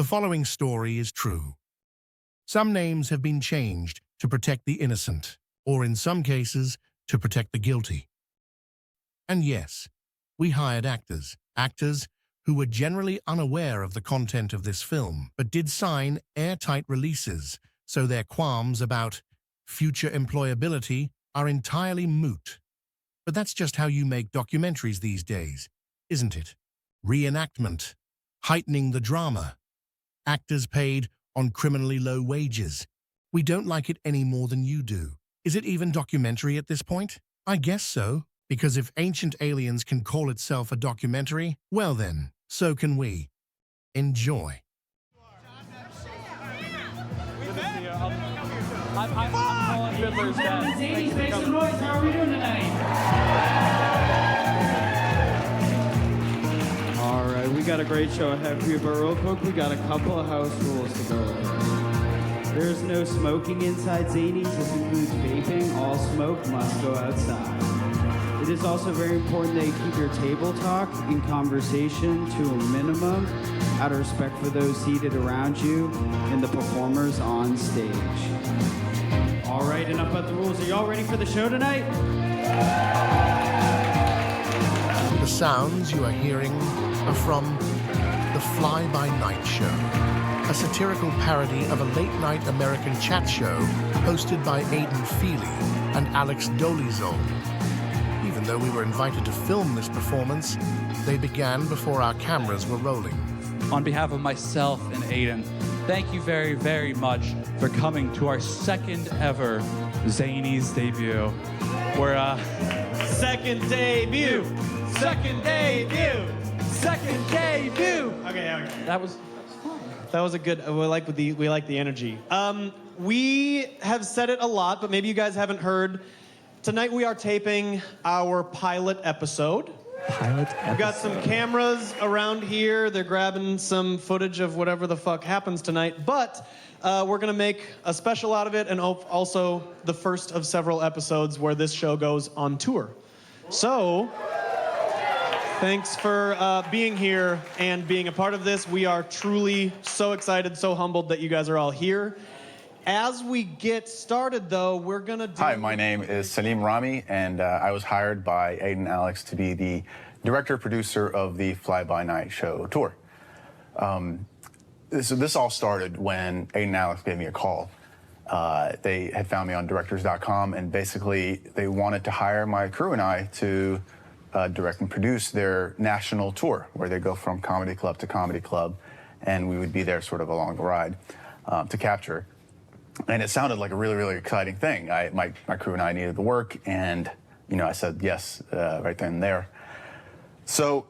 The following story is true. Some names have been changed to protect the innocent, or in some cases, to protect the guilty. And yes, we hired actors who were generally unaware of the content of this film, but did sign airtight releases, so their qualms about future employability are entirely moot. But that's just how you make documentaries these days, isn't it? Reenactment, heightening the drama, actors paid on criminally low wages. We don't like it any more than you do. Is it even documentary at this point? I guess so, because if Ancient Aliens can call itself a documentary, well then, so can we. Enjoy. I'm calling Fiddler's Dead. Make some noise. How are we doing tonight? All right, we got a great show ahead for you, but real quick, we got a couple of house rules to go over. There's no smoking inside Zany's. This includes vaping. All smoke must go outside. It is also very important that you keep your table talk and conversation to a minimum out of respect for those seated around you and the performers on stage. All right, enough about the rules. Are y'all ready for the show tonight? The sounds you are hearing are from The Fly-By-Night Show, a satirical parody of a late-night American chat show hosted by Aidan Fealy and Dolezal. Even though we were invited to film this performance, they began before our cameras were rolling. On behalf of myself and Aidan, thank you very, very much for coming to our second ever Zany's debut. We're, Second debut! Second debut! second debut! Okay. That was fun. That was a good, we like the energy. We have said it a lot, but maybe you guys haven't heard. Tonight we are taping our pilot episode. We've got some cameras around here. They're grabbing some footage of whatever the fuck happens tonight. But we're going to make a special out of it, and also the first of several episodes where this show goes on tour. So, thanks for being here and being a part of this. We are truly so excited, so humbled that you guys are all here. As we get started, though, we're going to do... Hi, my name is Salim Rami, and I was hired by Aidan and Alex to be the director-producer of the Fly-By-Night Show tour. So this all started when Aidan and Alex gave me a call. They had found me on directors.com, and basically they wanted to hire my crew and I to direct and produce their national tour, where they go from comedy club to comedy club, and we would be there sort of along the ride to capture. And it sounded like a really, really exciting thing. My crew and I needed the work, and I said yes right then and there. So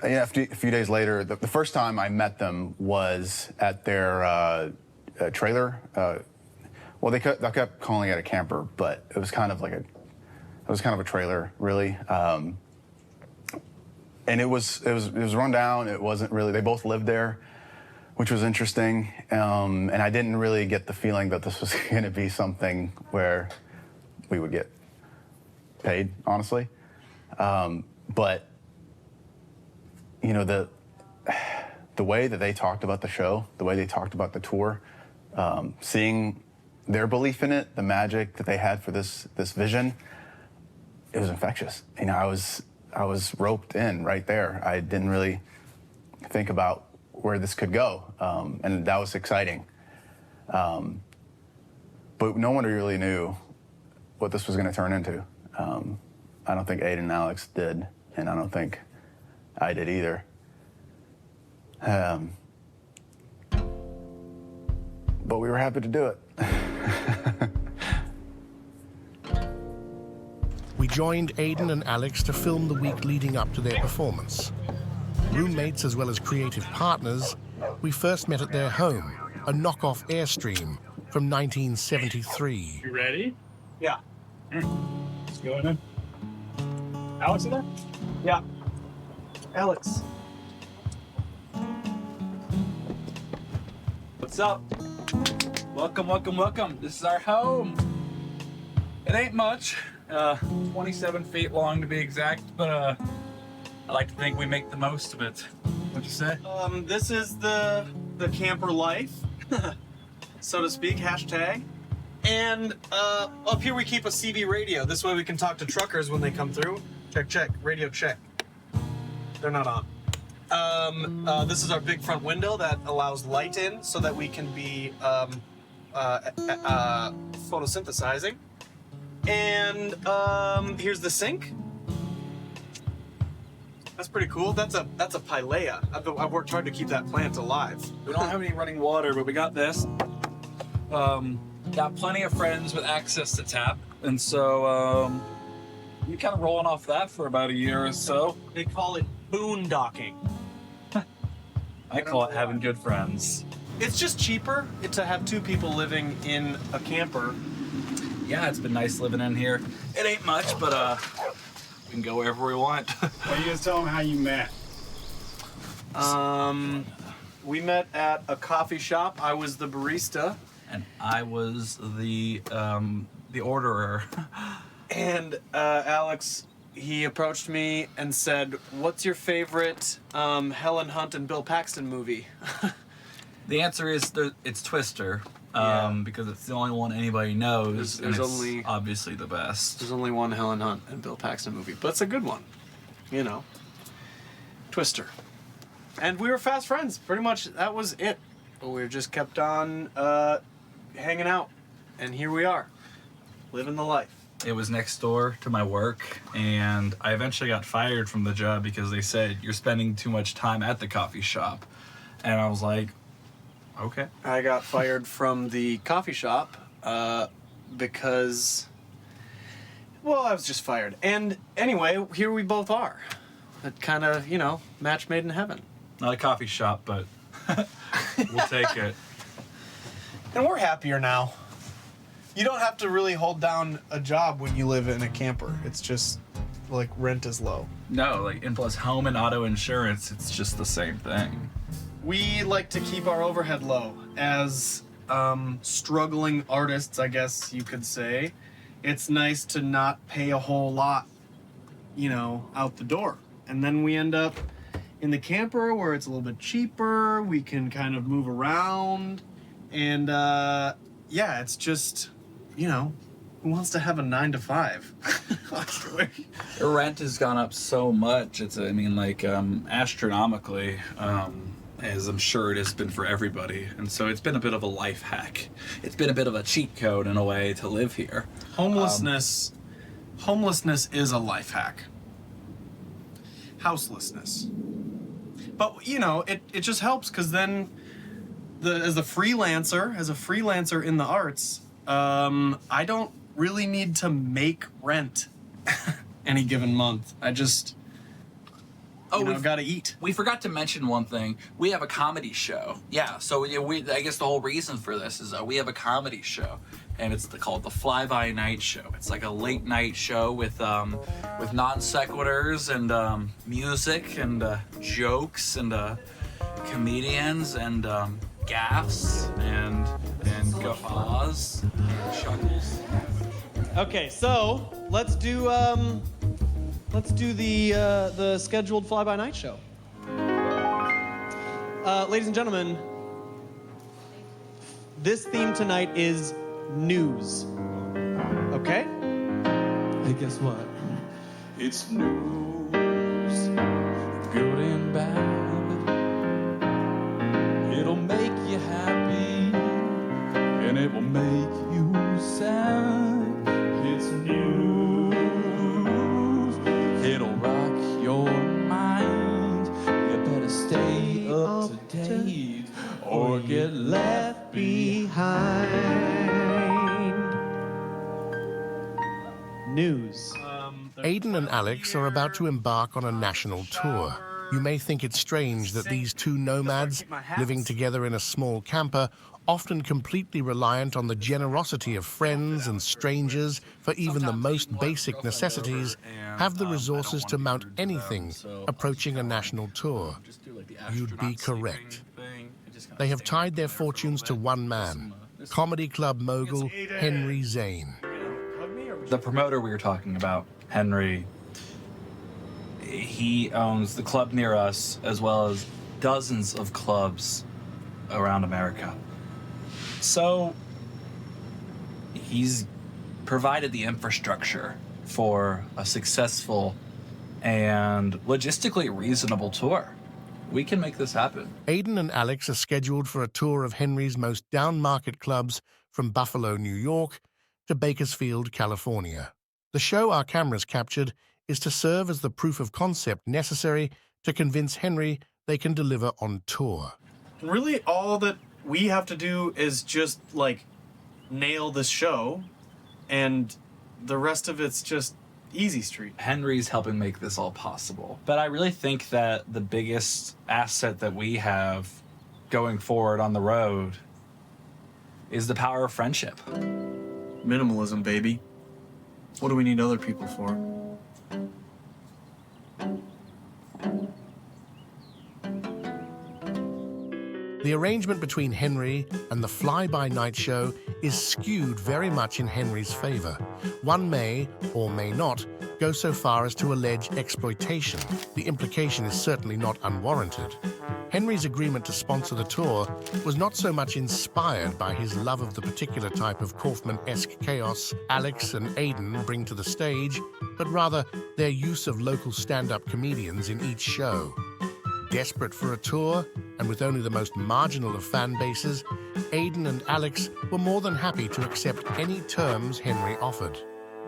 a few days later, the first time I met them was at their trailer. Well, they kept calling it a camper, but it was kind of like a trailer, really. And it was run down. It wasn't really. They both lived there, which was interesting, and I didn't really get the feeling that this was going to be something where we would get paid, honestly. But the way that they talked about the show, the way they talked about the tour, seeing their belief in it, the magic that they had for this vision, it was infectious. I was roped in right there. I didn't really think about where this could go, and that was exciting. But no one really knew what this was going to turn into. I don't think Aidan and Alex did, and I don't think I did either. But we were happy to do it. We joined Aidan and Alex to film the week leading up to their performance. Roommates as well as creative partners, we first met at their home, a knockoff Airstream from 1973. You ready? Yeah. Let's go in. Alex in there? Yeah. Alex. What's up? Welcome, welcome, welcome. This is our home. It ain't much, 27 feet long to be exact, but I like to think we make the most of it. What'd you say? This is the camper life, so to speak, hashtag. And up here we keep a CB radio. This way we can talk to truckers when they come through. Check, check, radio check. They're not on. This is our big front window that allows light in so that we can be photosynthesizing. And here's the sink. That's pretty cool. That's a pilea. I've worked hard to keep that plant alive. We don't have any running water, but we got this. Got plenty of friends with access to tap, and so we kind of rolling off that for about a year or so. They call it boondocking. I call it having good friends. It's just cheaper to have two people living in a camper. Yeah, it's been nice living in here. It ain't much, but we can go wherever we want. Well, you guys tell them how you met. We met at a coffee shop. I was the barista. And I was the orderer. And Alex, he approached me and said, "What's your favorite Helen Hunt and Bill Paxton movie?" The answer is it's Twister, because it's the only one anybody knows. There's and it's only obviously the best. There's only one Helen Hunt and Bill Paxton movie, but it's a good one, you know. Twister. And we were fast friends. Pretty much that was it. But we just kept on hanging out, and here we are, living the life. It was next door to my work, and I eventually got fired from the job because they said, "You're spending too much time at the coffee shop." And I was like, okay. I got fired from the coffee shop because, well, I was just fired. And anyway, here we both are. That kind of, you know, match made in heaven. Not a coffee shop, but we'll take it. And we're happier now. You don't have to really hold down a job when you live in a camper. It's just like rent is low. No, and plus home and auto insurance, it's just the same thing. We like to keep our overhead low as struggling artists, I guess you could say. It's nice to not pay a whole lot, you know, out the door. And then we end up in the camper where it's a little bit cheaper. We can kind of move around. And yeah, it's just, you know, who wants to have a 9 to 5? The rent has gone up so much. It's, astronomically, as I'm sure it has been for everybody. And so it's been a bit of a life hack. It's been a bit of a cheat code in a way to live here. Homelessness is a life hack. Houselessness. But, you know, it just helps because then as a freelancer in the arts, I don't really need to make rent any given month. I just, gotta eat. We forgot to mention one thing. We have a comedy show. Yeah, so I guess the whole reason for this is we have a comedy show, and it's called the Fly-By Night Show. It's like a late night show with non sequiturs and music and jokes and comedians and gaffes and guffaws, chuckles. Okay, so let's do the scheduled fly-by-night show. Ladies and gentlemen, this theme tonight is news. Okay? Hey, guess what? It's news, good and bad. It'll make you happy, and it will make you sad. It's news, it'll rock your mind. You better stay up to date or get left behind. News. Aidan and Alex are about to embark on a national tour. You may think it strange that these two nomads, living together in a small camper, often completely reliant on the generosity of friends and strangers for even the most basic necessities, have the resources to mount anything approaching a national tour. You'd be correct. They have tied their fortunes to one man, comedy club mogul Henry Zane. The promoter we were talking about, Henry, he owns the club near us, as well as dozens of clubs around America. So he's provided the infrastructure for a successful and logistically reasonable tour. We can make this happen. Aidan and Alex are scheduled for a tour of Henry's most down-market clubs from Buffalo, New York to Bakersfield, California. The show our cameras captured is to serve as the proof of concept necessary to convince Henry they can deliver on tour. Really, all that we have to do is just, like, nail this show, and the rest of it's just easy street. Henry's helping make this all possible. But I really think that the biggest asset that we have going forward on the road is the power of friendship. Minimalism, baby. What do we need other people for? The arrangement between Henry and the fly-by-night show is skewed very much in Henry's favor. One may, or may not, go so far as to allege exploitation. The implication is certainly not unwarranted. Henry's agreement to sponsor the tour was not so much inspired by his love of the particular type of Kaufman-esque chaos Alex and Aidan bring to the stage, but rather their use of local stand-up comedians in each show. Desperate for a tour, and with only the most marginal of fan bases, Aidan and Alex were more than happy to accept any terms Henry offered.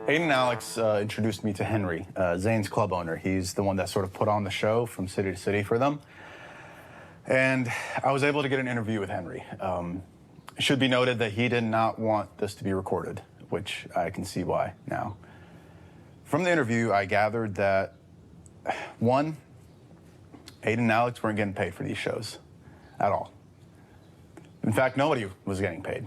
Aidan and Alex introduced me to Henry, Zane's club owner. He's the one that sort of put on the show from city to city for them. And I was able to get an interview with Henry. It should be noted that he did not want this to be recorded, which I can see why now. From the interview, I gathered that, one, Aidan and Alex weren't getting paid for these shows at all. In fact, nobody was getting paid.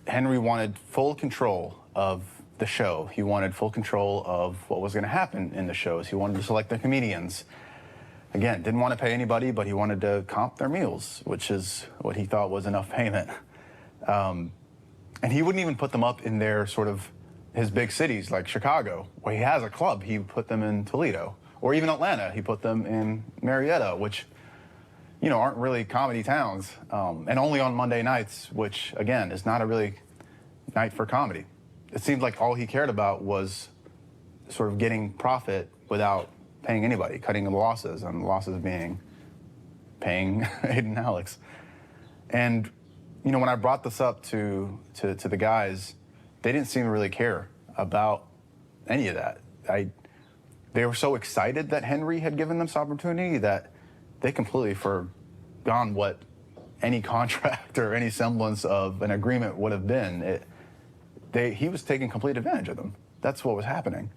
Henry wanted full control of the show. He wanted full control of what was going to happen in the shows. He wanted to select the comedians. Again, didn't want to pay anybody, but he wanted to comp their meals, which is what he thought was enough payment. And he wouldn't even put them up in their sort of his big cities like Chicago, where he has a club. He put them in Toledo. Or even Atlanta, he put them in Marietta, which, you know, aren't really comedy towns, and only on Monday nights, which, again, is not a really night for comedy. It seemed like all he cared about was sort of getting profit without paying anybody, cutting the losses, and the losses being paying Aidan and Alex. And, you know, when I brought this up to the guys, they didn't seem to really care about any of that. They were so excited that Henry had given them this opportunity that they completely forgone what any contract or any semblance of an agreement would have been. He was taking complete advantage of them. That's what was happening.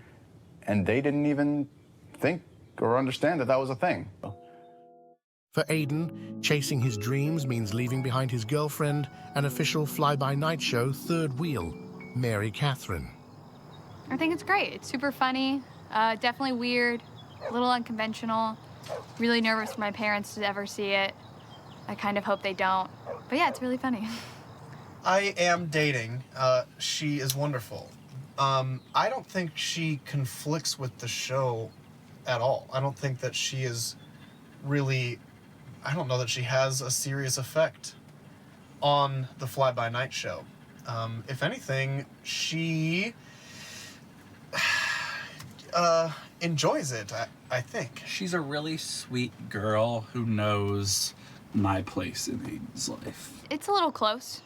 And they didn't even think or understand that that was a thing. For Aidan, chasing his dreams means leaving behind his girlfriend and official fly-by-night show third wheel, Mary Catherine. I think it's great. It's super funny. Definitely weird, a little unconventional. Really nervous for my parents to ever see it. I kind of hope they don't. But yeah, it's really funny. I am dating. She is wonderful. I don't think she conflicts with the show at all. I don't think that she is really, I don't know that she has a serious effect on the fly-by-night show. If anything, she enjoys it, I think. She's a really sweet girl who knows my place in Aidan's life. It's a little close,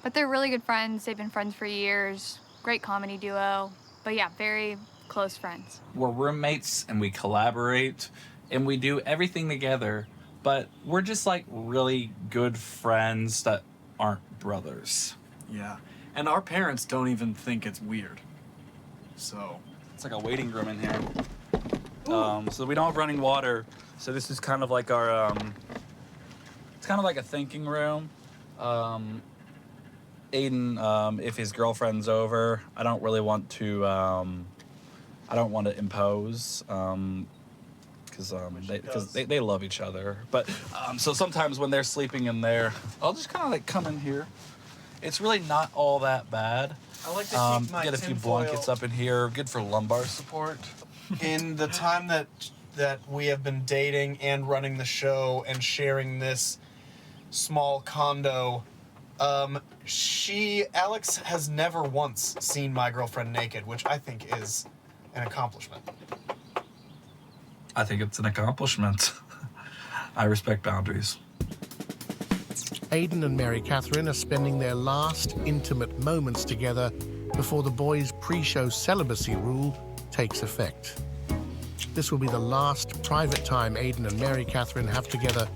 but they're really good friends. They've been friends for years. Great comedy duo. But yeah, very close friends. We're roommates and we collaborate and we do everything together, but we're just like really good friends that aren't brothers. Yeah. And our parents don't even think it's weird. So it's like a waiting room in here. So we don't have running water. So this is kind of like our, it's kind of like a thinking room. Aidan, if his girlfriend's over, I don't really want to, I don't want to impose, because they love each other. But, so sometimes when they're sleeping in there, I'll just kind of like come in here. It's really not all that bad. I like to keep my get a few tinfoil. blankets up in here, good for lumbar support. in the time that we have been dating and running the show and sharing this small condo, Alex has never once seen my girlfriend naked, which I think is an accomplishment. I think it's an accomplishment. I respect boundaries. Aidan and Mary Catherine are spending their last intimate moments together before the boys' pre-show celibacy rule takes effect. This will be the last private time Aidan and Mary Catherine have together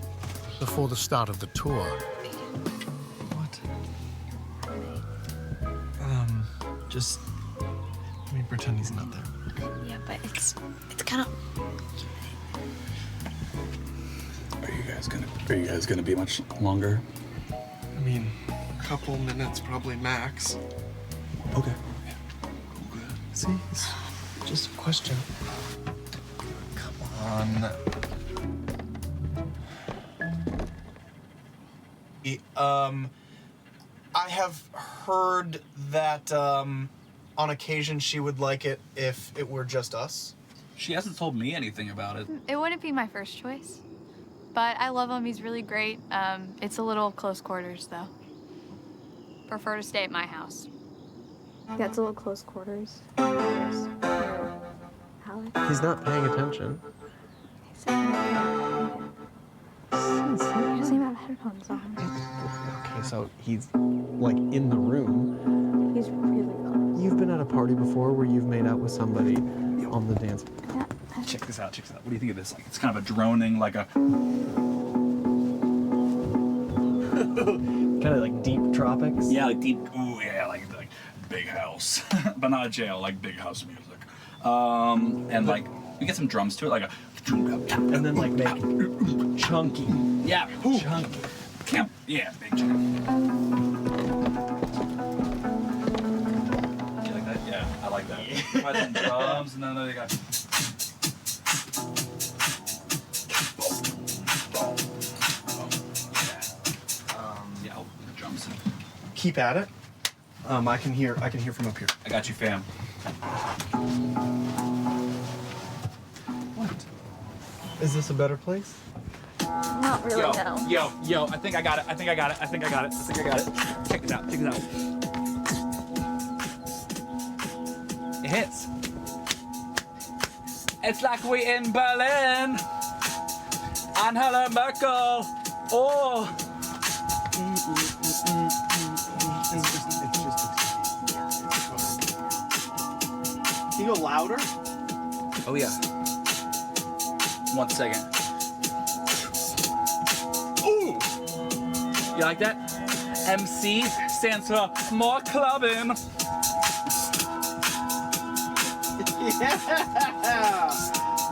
before the start of the tour. What? Just let me pretend he's not there. Yeah, but it's kind of. Are you guys gonna be much longer? I mean, a couple minutes probably max. Okay. See, it's just a question. Come on. I have heard that on occasion she would like it if it were just us. She hasn't told me anything about it. It wouldn't be my first choice, but I love him. He's really great. It's a little close quarters, though. Prefer to stay at my house. That's a little close quarters. Alex. He's not paying attention. He doesn't even have headphones on. Okay, so he's like in the room. He's really close. You've been at a party before where you've made out with somebody on the dance floor. Yeah. Check this out. What do you think of this? Like, it's kind of a droning, like a. Kind of like deep tropics. Yeah, like deep. Ooh, yeah, like big house, but not a jail, like big house music. And like we get some drums to it, like a. And then like make chunky. Yeah, Chunky. Camp. Yeah, big chunky. You like that? Yeah, I like that. Try some drums, and then they got. Yeah, I'll put the drums in. Keep at it. I can hear from up here. I got you, fam. What? Is this a better place? Not really, no. Yo, I think I got it. Check this out. It hits. It's like we in Berlin. Angela Merkel. Oh. Can you go louder? Oh yeah. 1 second. Ooh! You like that? MC stands for more clubbing. Yeah!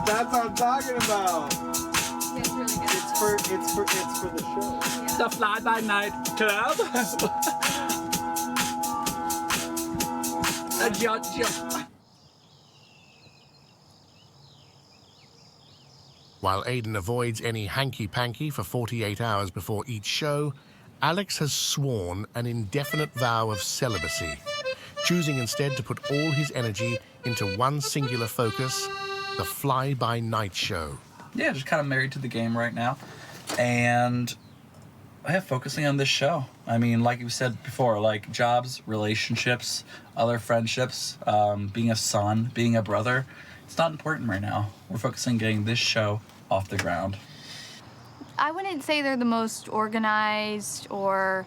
That's what I'm talking about. It's really good. It's for the show. The Fly by Night Club. While Aidan avoids any hanky-panky for 48 hours before each show, Alex has sworn an indefinite vow of celibacy, choosing instead to put all his energy into one singular focus, the fly-by-night show. Yeah, just kind of married to the game right now. And focusing on this show. I mean, like you said before, like jobs, relationships, other friendships, being a son, being a brother, it's not important right now. We're focusing on getting this show off the ground. I wouldn't say they're the most organized or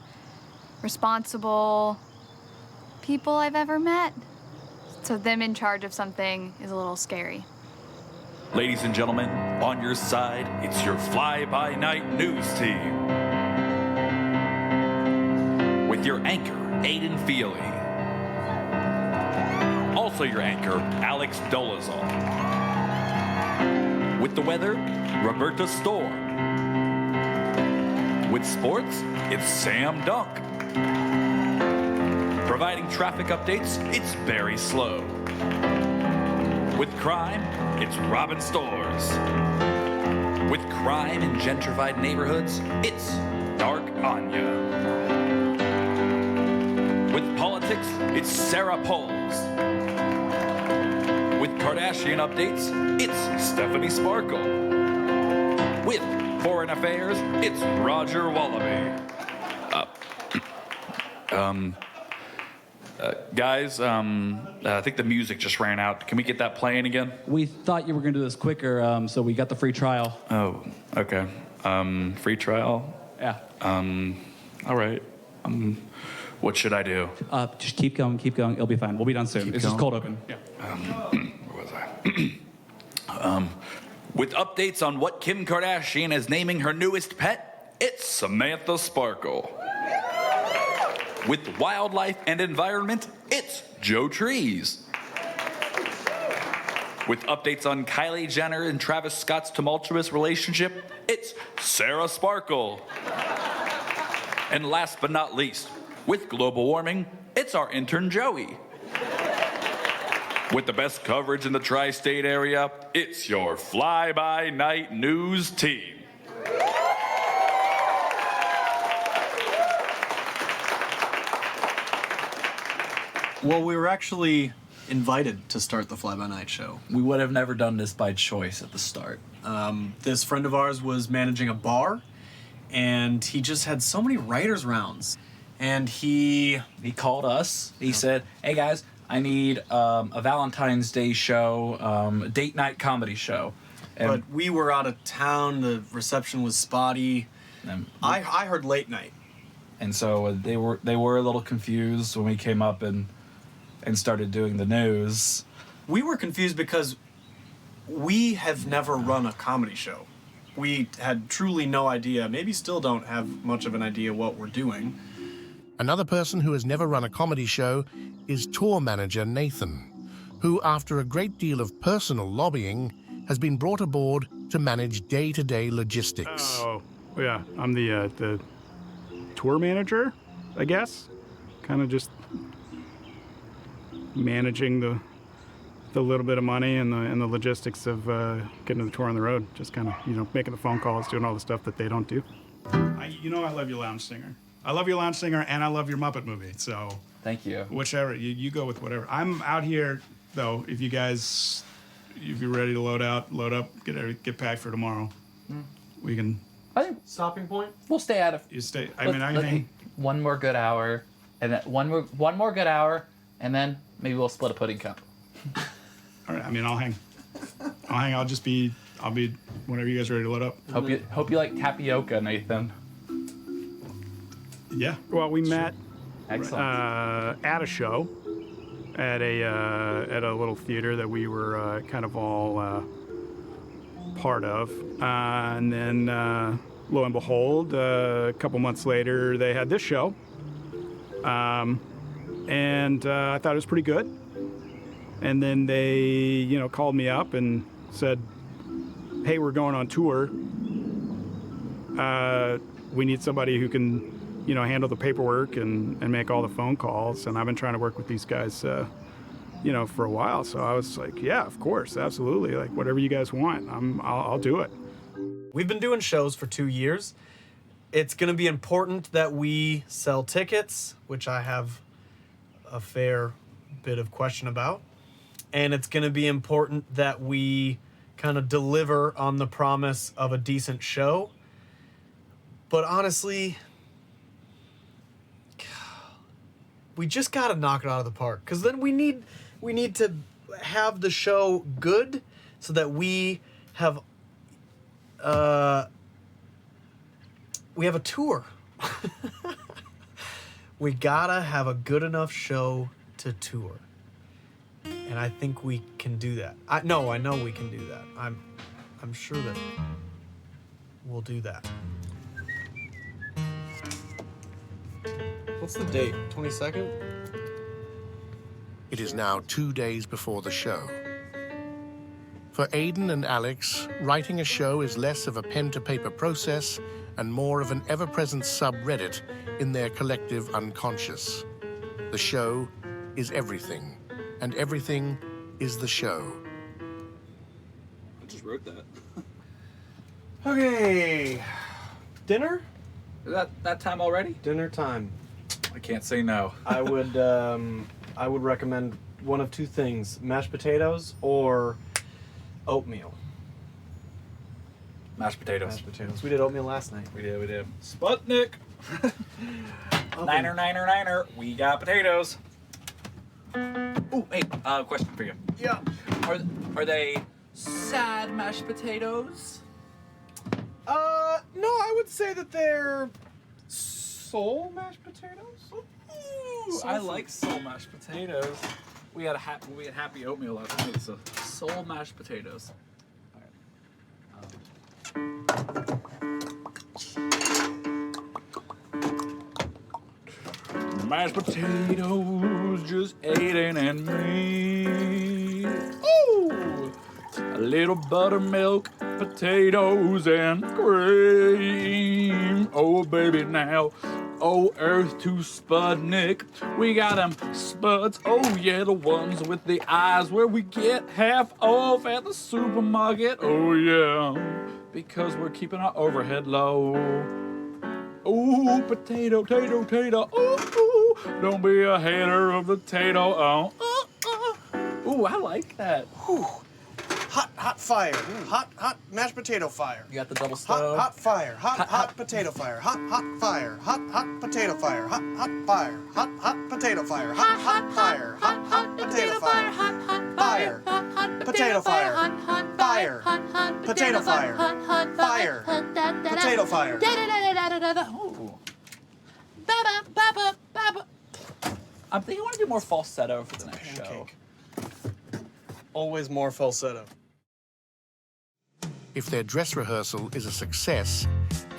responsible people I've ever met. So them in charge of something is a little scary. Ladies and gentlemen, on your side, it's your fly-by-night news team. With your anchor, Aidan Fealy. Also your anchor, Alex Dolezal. With the weather, Roberta Storm. With sports, it's Sam Dunk. Providing traffic updates, it's Barry Slow. With crime, it's Robin Stores. With crime in gentrified neighborhoods, it's Dark Anya. With politics, it's Sarah Poles. With Kardashian updates, it's Stephanie Sparkle. With foreign affairs, it's Roger Wallaby. Guys, I think the music just ran out. Can we get that playing again? We thought you were going to do this quicker, so we got the free trial. Oh, okay. Free trial? Yeah. All right. What should I do? Just keep going, keep going. It'll be fine. We'll be done soon. It's just cold open. Yeah. Where was I? With updates on what Kim Kardashian is naming her newest pet, it's Samantha Sparkle. With wildlife and environment, it's Joe Trees. With updates on Kylie Jenner and Travis Scott's tumultuous relationship, it's Sarah Sparkle. And last but not least, with global warming, it's our intern Joey. With the best coverage in the tri-state area, it's your fly-by-night news team. Well, we were actually invited to start the Fly By Night show. We would have never done this by choice at the start. This friend of ours was managing a bar, and he just had so many writers' rounds. And he called us. He said, "Hey guys, I need a Valentine's Day show, a date night comedy show." And but we were out of town. The reception was spotty. I heard late night. And so they were a little confused when we came up and started doing the news. We were confused because we have never run a comedy show. We had truly no idea, maybe still don't have much of an idea what we're doing. Another person who has never run a comedy show is tour manager Nathan, who, after a great deal of personal lobbying, has been brought aboard to manage day-to-day logistics. Oh, yeah, I'm the tour manager, I guess. Kind of just managing the little bit of money and the logistics of getting the tour on the road. Just kind of, making the phone calls, doing all the stuff that they don't do. I love your Lounge Singer. I love your Lounge Singer, and I love your Muppet movie. So thank you. Whichever you go with, whatever. I'm out here though. If you're ready to load up, get packed for tomorrow. We can. I think stopping point. We'll stay out of. You stay. I mean, I can hang. One more good hour, and then one more good hour, and then maybe we'll split a pudding cup. All right. I mean, I'll hang. I'll be whenever you guys are ready to load up. Hope you like tapioca, Nathan. Yeah. Well, we met Excellent. at a show at a little theater that we were kind of all part of, and then lo and behold, a couple months later, they had this show, and I thought it was pretty good. And then they, called me up and said, "Hey, we're going on tour. We need somebody who can, handle the paperwork and make all the phone calls." And I've been trying to work with these guys, for a while. So I was like, "Yeah, of course, absolutely. Like whatever you guys want, I'll do it." We've been doing shows for 2 years. It's going to be important that we sell tickets, which I have a fair bit of question about. And it's going to be important that we kind of deliver on the promise of a decent show. But honestly, we just got to knock it out of the park. Because then we need to have the show good so that we have a tour. We gotta have a good enough show to tour. And I think we can do that. I know we can do that. I'm sure that we'll do that. What's the date? 22nd? It is now 2 days before the show. For Aidan and Alex, writing a show is less of a pen-to-paper process and more of an ever-present subreddit in their collective unconscious. The show is everything, and everything is the show. I just wrote that. Okay. Dinner? Is that time already? Dinner time. I can't say no. I would recommend one of two things: mashed potatoes or oatmeal. Mashed potatoes. Mashed potatoes. We did oatmeal last night. We did. Sputnik. Niner. We got potatoes. Oh, hey, question for you. Yeah. Are they sad mashed potatoes? No, I would say that they're soul mashed potatoes. Ooh, I like soul mashed potatoes. We had happy oatmeal last night, so soul mashed potatoes. Mashed potatoes, just Aidan and me. Ooh! A little buttermilk, potatoes, and cream. Oh, baby, now. Oh, Earth to Sputnik. We got them spuds. Oh, yeah, the ones with the eyes where we get half off at the supermarket. Oh, yeah, because we're keeping our overhead low. Ooh, potato. Ooh, don't be a hater of the potato. Ooh, I like that. Whew. Hot fire. Hot mashed potato fire. You got the double stove. Hot fire. Hot potato fire. Hot fire. Hot potato fire. Hot fire. Hot potato fire. Hot fire. Hot potato fire. Fire. Potato fire. Fire. Potato fire. Fire. Potato fire. I'm thinking I want to do more falsetto for the next show. Always more falsetto. If their dress rehearsal is a success,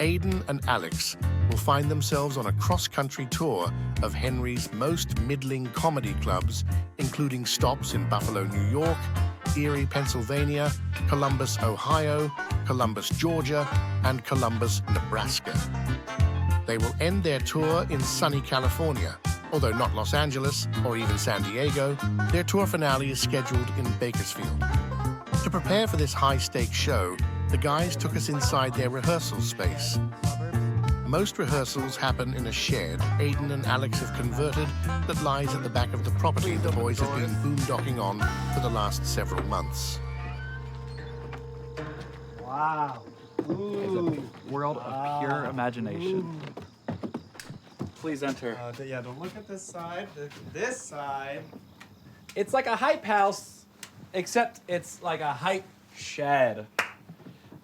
Aidan and Alex will find themselves on a cross-country tour of Henry's most middling comedy clubs, including stops in Buffalo, New York, Erie, Pennsylvania, Columbus, Ohio, Columbus, Georgia, and Columbus, Nebraska. They will end their tour in sunny California. Although not Los Angeles or even San Diego, their tour finale is scheduled in Bakersfield. To prepare for this high-stakes show, the guys took us inside their rehearsal space. Most rehearsals happen in a shed Aidan and Alex have converted that lies at the back of the property the boys have been boondocking on for the last several months. Wow. Ooh. It's a world of pure imagination. Please enter. Yeah, don't look at this side. Look at this side. It's like a hype house, except it's like a hype shed.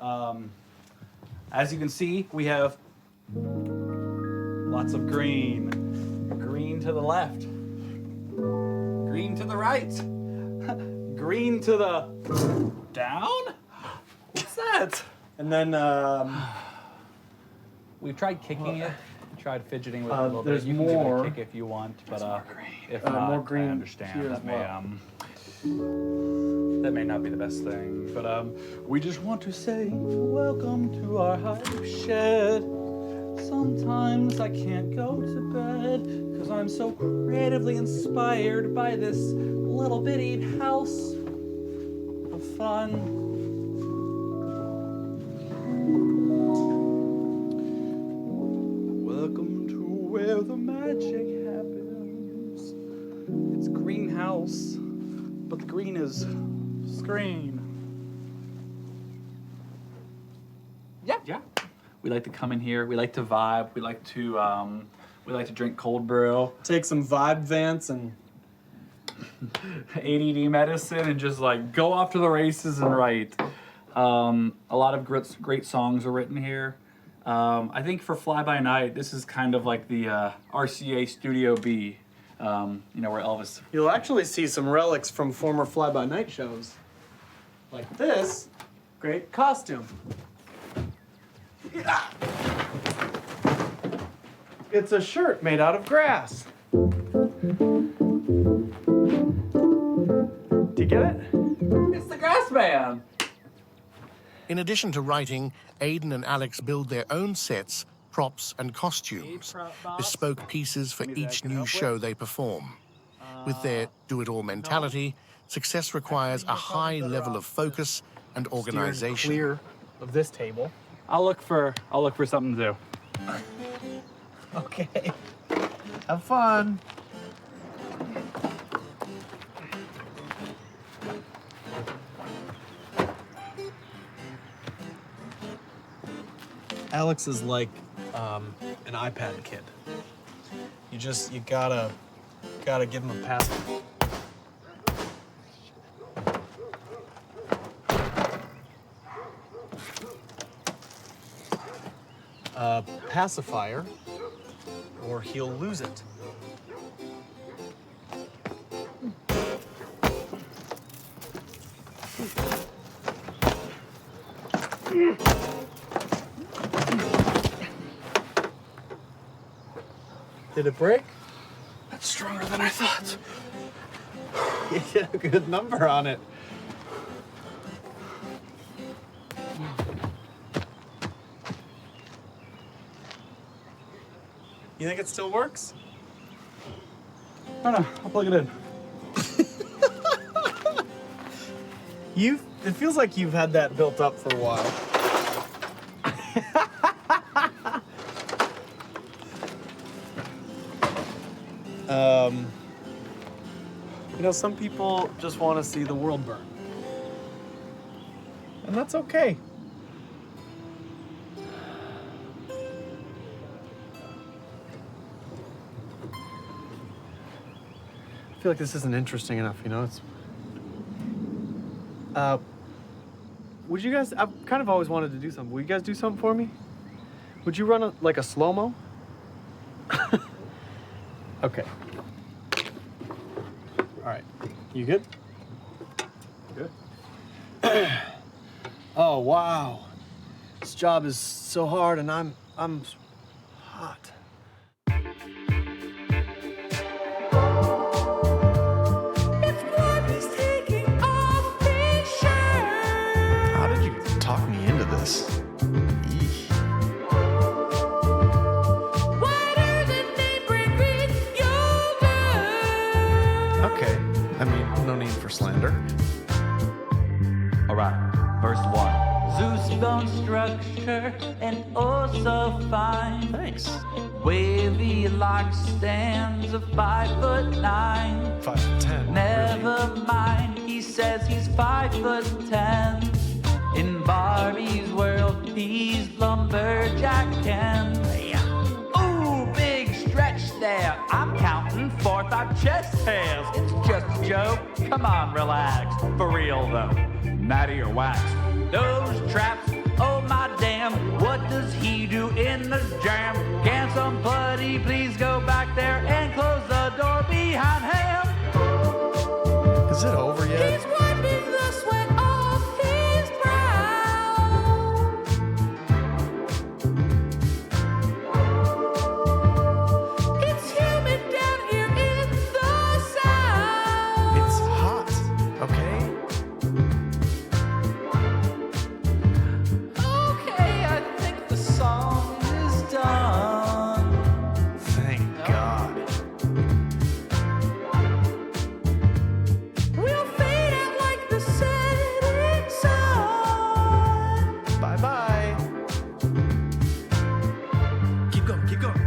As you can see, we have lots of green. Green to the left. Green to the right. Green to the down? What's that? And then we've tried kicking it. Tried fidgeting with it a little there's bit. You can more. give it a kick if you want, but if not, more green I understand. here That as may well. that may not be the best thing. But we just want to say welcome to our hype shed. Sometimes I can't go to bed because I'm so creatively inspired by this little bitty house of fun. Welcome to where the magic happens. It's greenhouse, but the green is screen. Yeah. We like to come in here. We like to vibe. We like to drink cold brew. Take some vibe Vance and ADD medicine and just like go off to the races and write. A lot of great songs are written here. I think for Fly By Night, this is kind of like the RCA Studio B, where Elvis... You'll actually see some relics from former Fly By Night shows. Like this great costume. Yeah. It's a shirt made out of grass. Do you get it? It's the Grass Man! In addition to writing, Aidan and Alex build their own sets, props, and costumes, bespoke pieces for each new show they perform. With their do-it-all mentality, success requires a high level of focus and organization. Clear of this table. I'll look for something to do. Okay. Have fun. Alex is like an iPad kid. You gotta give him a pass. A pacifier, or he'll lose it. Did it break? That's stronger than I thought. You did a good number on it. You think it still works? I don't know. I'll plug it in. It feels like you've had that built up for a while. You know, some people just want to see the world burn. And that's okay. I feel like this isn't interesting enough, you know? Would you guys, I've kind of always wanted to do something. Would you guys do something for me? Would you run like a slow-mo? Okay. All right, you good? Good. Oh, wow. This job is so hard and I'm hot. How did you talk me into this? Eek. Okay, I mean, no need for slander. All right, verse 1. Zeus bone structure and oh so fine. Thanks. Wavy like stands of 5'9". 5'10". Never really? mind, he says he's 5'10". In Barbie's world, he's lumberjack Ken. Ooh, big stretch there. I'm counting 4-5 chest hairs. It's just a joke. Come on, relax. For real though, natty or wax. Those traps, oh my damn. What does he do in the jam? Can somebody please go back there and close the door behind him? Is it over yet? He's wiping the sweat off his brow. It's humid down here in the south. It's hot, okay? Okay, I think the song is done. Thank God. We'll fade out like the setting sun. Bye-bye. Keep going, keep going.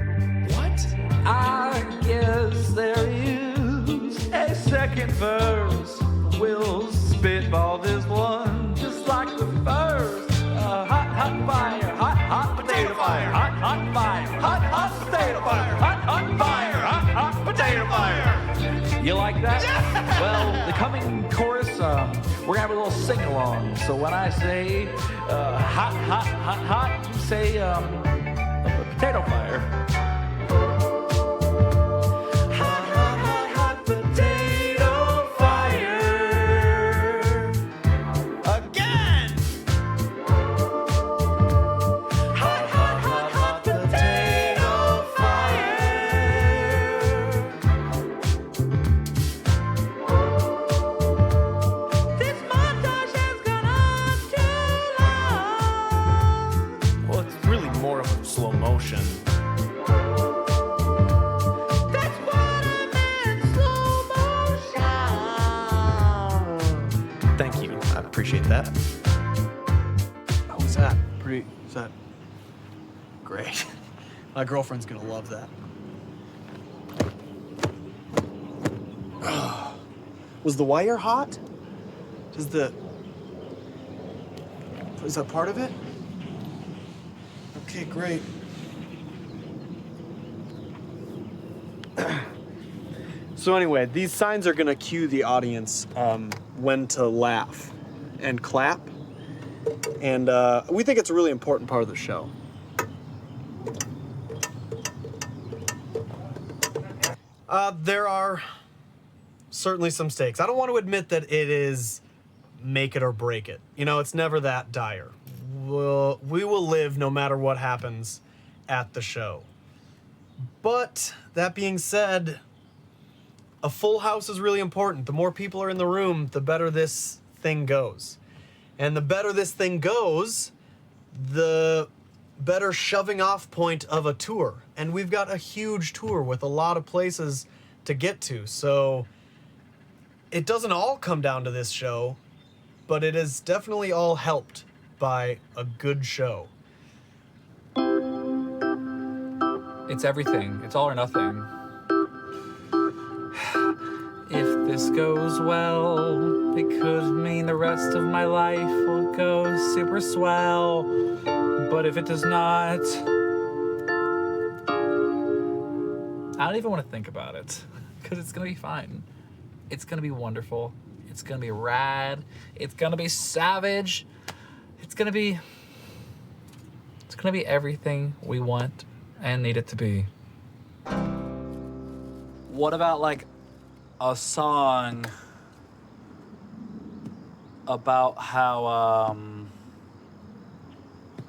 What? I guess there is a second verse. We'll spitball this one just like the first. Hot, hot fire, hot potato fire, hot fire, hot potato fire, hot fire, hot potato fire. You like that? Well, the coming chorus, we're gonna have a little sing-along. So when I say hot, you say potato fire. Hot potato fire. Again! Hot potato fire. This montage has gone on too long. Well, it's really more of a slow motion. That's what I meant, slow motion. Thank you. I appreciate that. How was that? Is that great? My girlfriend's gonna love that. Was the wire hot? Is that part of it? Okay, great. So anyway, these signs are gonna cue the audience when to laugh and clap. And we think it's a really important part of the show. There are certainly some stakes. I don't want to admit that it is make it or break it. You know, it's never that dire. We will live no matter what happens at the show. But that being said, a full house is really important. The more people are in the room, the better this thing goes. And the better this thing goes, the better shoving off point of a tour. And we've got a huge tour with a lot of places to get to. So it doesn't all come down to this show, but it is definitely all helped by a good show. It's everything. It's all or nothing. If this goes well, it could mean the rest of my life will go super swell. But if it does not, I don't even want to think about it, because it's going to be fine. It's going to be wonderful. It's going to be rad. It's going to be savage. It's going to be everything we want and need it to be. What about like a song about how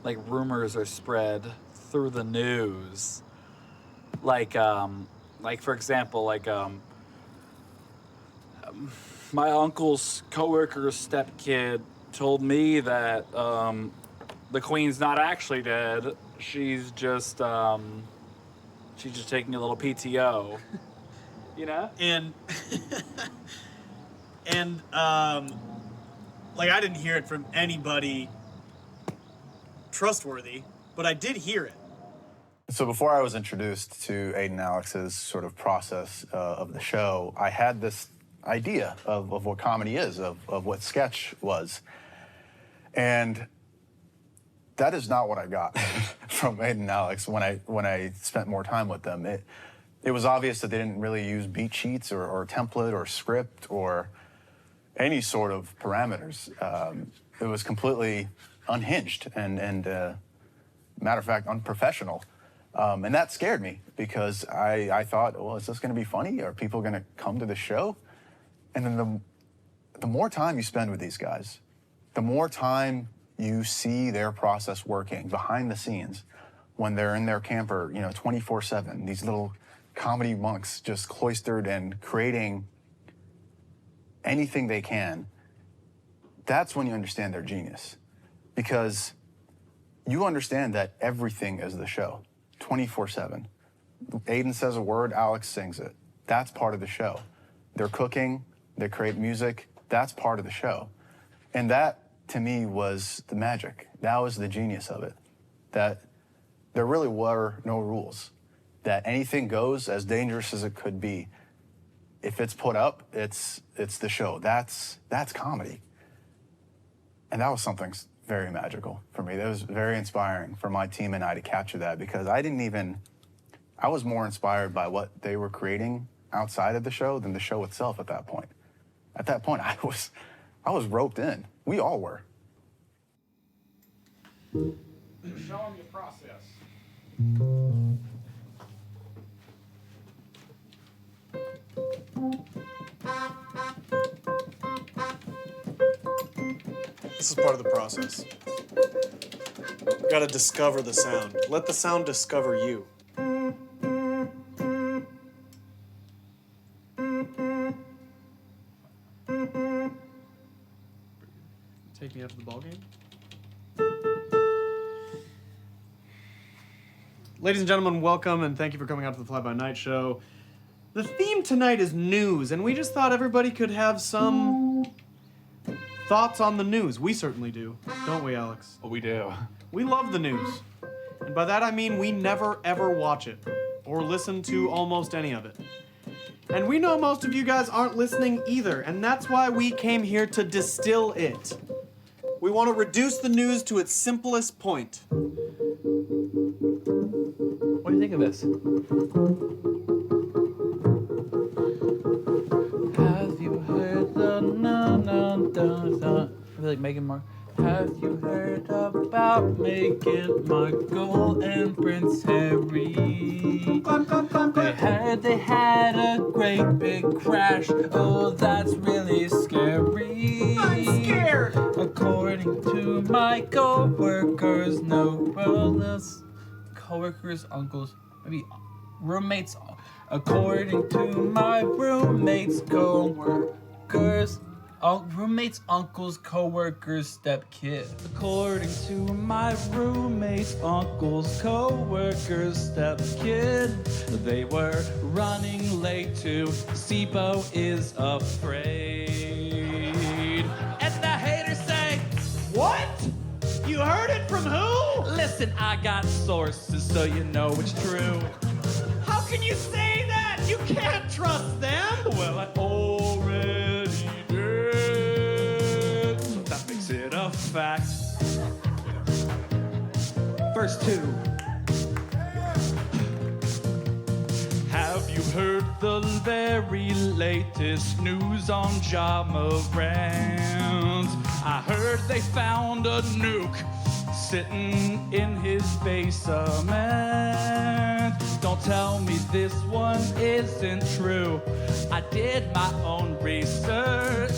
like rumors are spread through the news, like for example, like my uncle's coworker's stepkid told me that the queen's not actually dead. She's just taking a little PTO. You know? And like I didn't hear it from anybody trustworthy, but I did hear it. So before I was introduced to Aidan and Alex's sort of process of the show, I had this idea of what comedy is, of what sketch was. And that is not what I got from Aidan and Alex when I spent more time with them. It was obvious that they didn't really use beat sheets or template or script or any sort of parameters. It was completely unhinged and matter of fact, unprofessional. And that scared me because I thought, well, is this going to be funny? Are people going to come to the show? And then the more time you spend with these guys, the more time you see their process working behind the scenes when they're in their camper, 24/7, these little comedy monks just cloistered and creating anything they can, that's when you understand their genius. Because you understand that everything is the show, 24/7. Aidan says a word, Alex sings it. That's part of the show. They're cooking, they create music, that's part of the show. And that, to me, was the magic. That was the genius of it. That there really were no rules. That anything goes, as dangerous as it could be. If it's put up, it's the show. That's comedy. And that was something very magical for me. That was very inspiring for my team and I to capture that, because I was more inspired by what they were creating outside of the show than the show itself at that point. At that point, I was roped in. We all were. Show them your process. This is part of the process. You gotta discover the sound. Let the sound discover you. Take me up to the ballgame. Ladies and gentlemen, welcome and thank you for coming out to the Fly By Night show. The theme tonight is news, and we just thought everybody could have some thoughts on the news. We certainly do, don't we, Alex? We do. We love the news. And by that I mean we never ever watch it or listen to almost any of it. And we know most of you guys aren't listening either, and that's why we came here to distill it. We want to reduce the news to its simplest point. of this. Have you heard the I feel like Meghan Markle. Have you heard about Meghan Markle and Prince Harry? They had a great big crash. Oh, that's really scary. I'm scared. According to my co-workers, no brothers, co-workers, uncles, maybe roommates. According to my roommates, co-workers. Roommates, uncles, co-workers, stepkid. According to my roommates, uncles, co-workers, stepkid, they were running late to SIBO is afraid. And the haters say, What? You heard it from who? listen, I got sources so you know it's true. How can you say that? You can't trust them. Well, I already did, so that makes it a fact. Verse 2. Have you heard the very latest news on John Morant? I heard they found a nuke sitting in his basement. Don't tell me this one isn't true. I did my own research.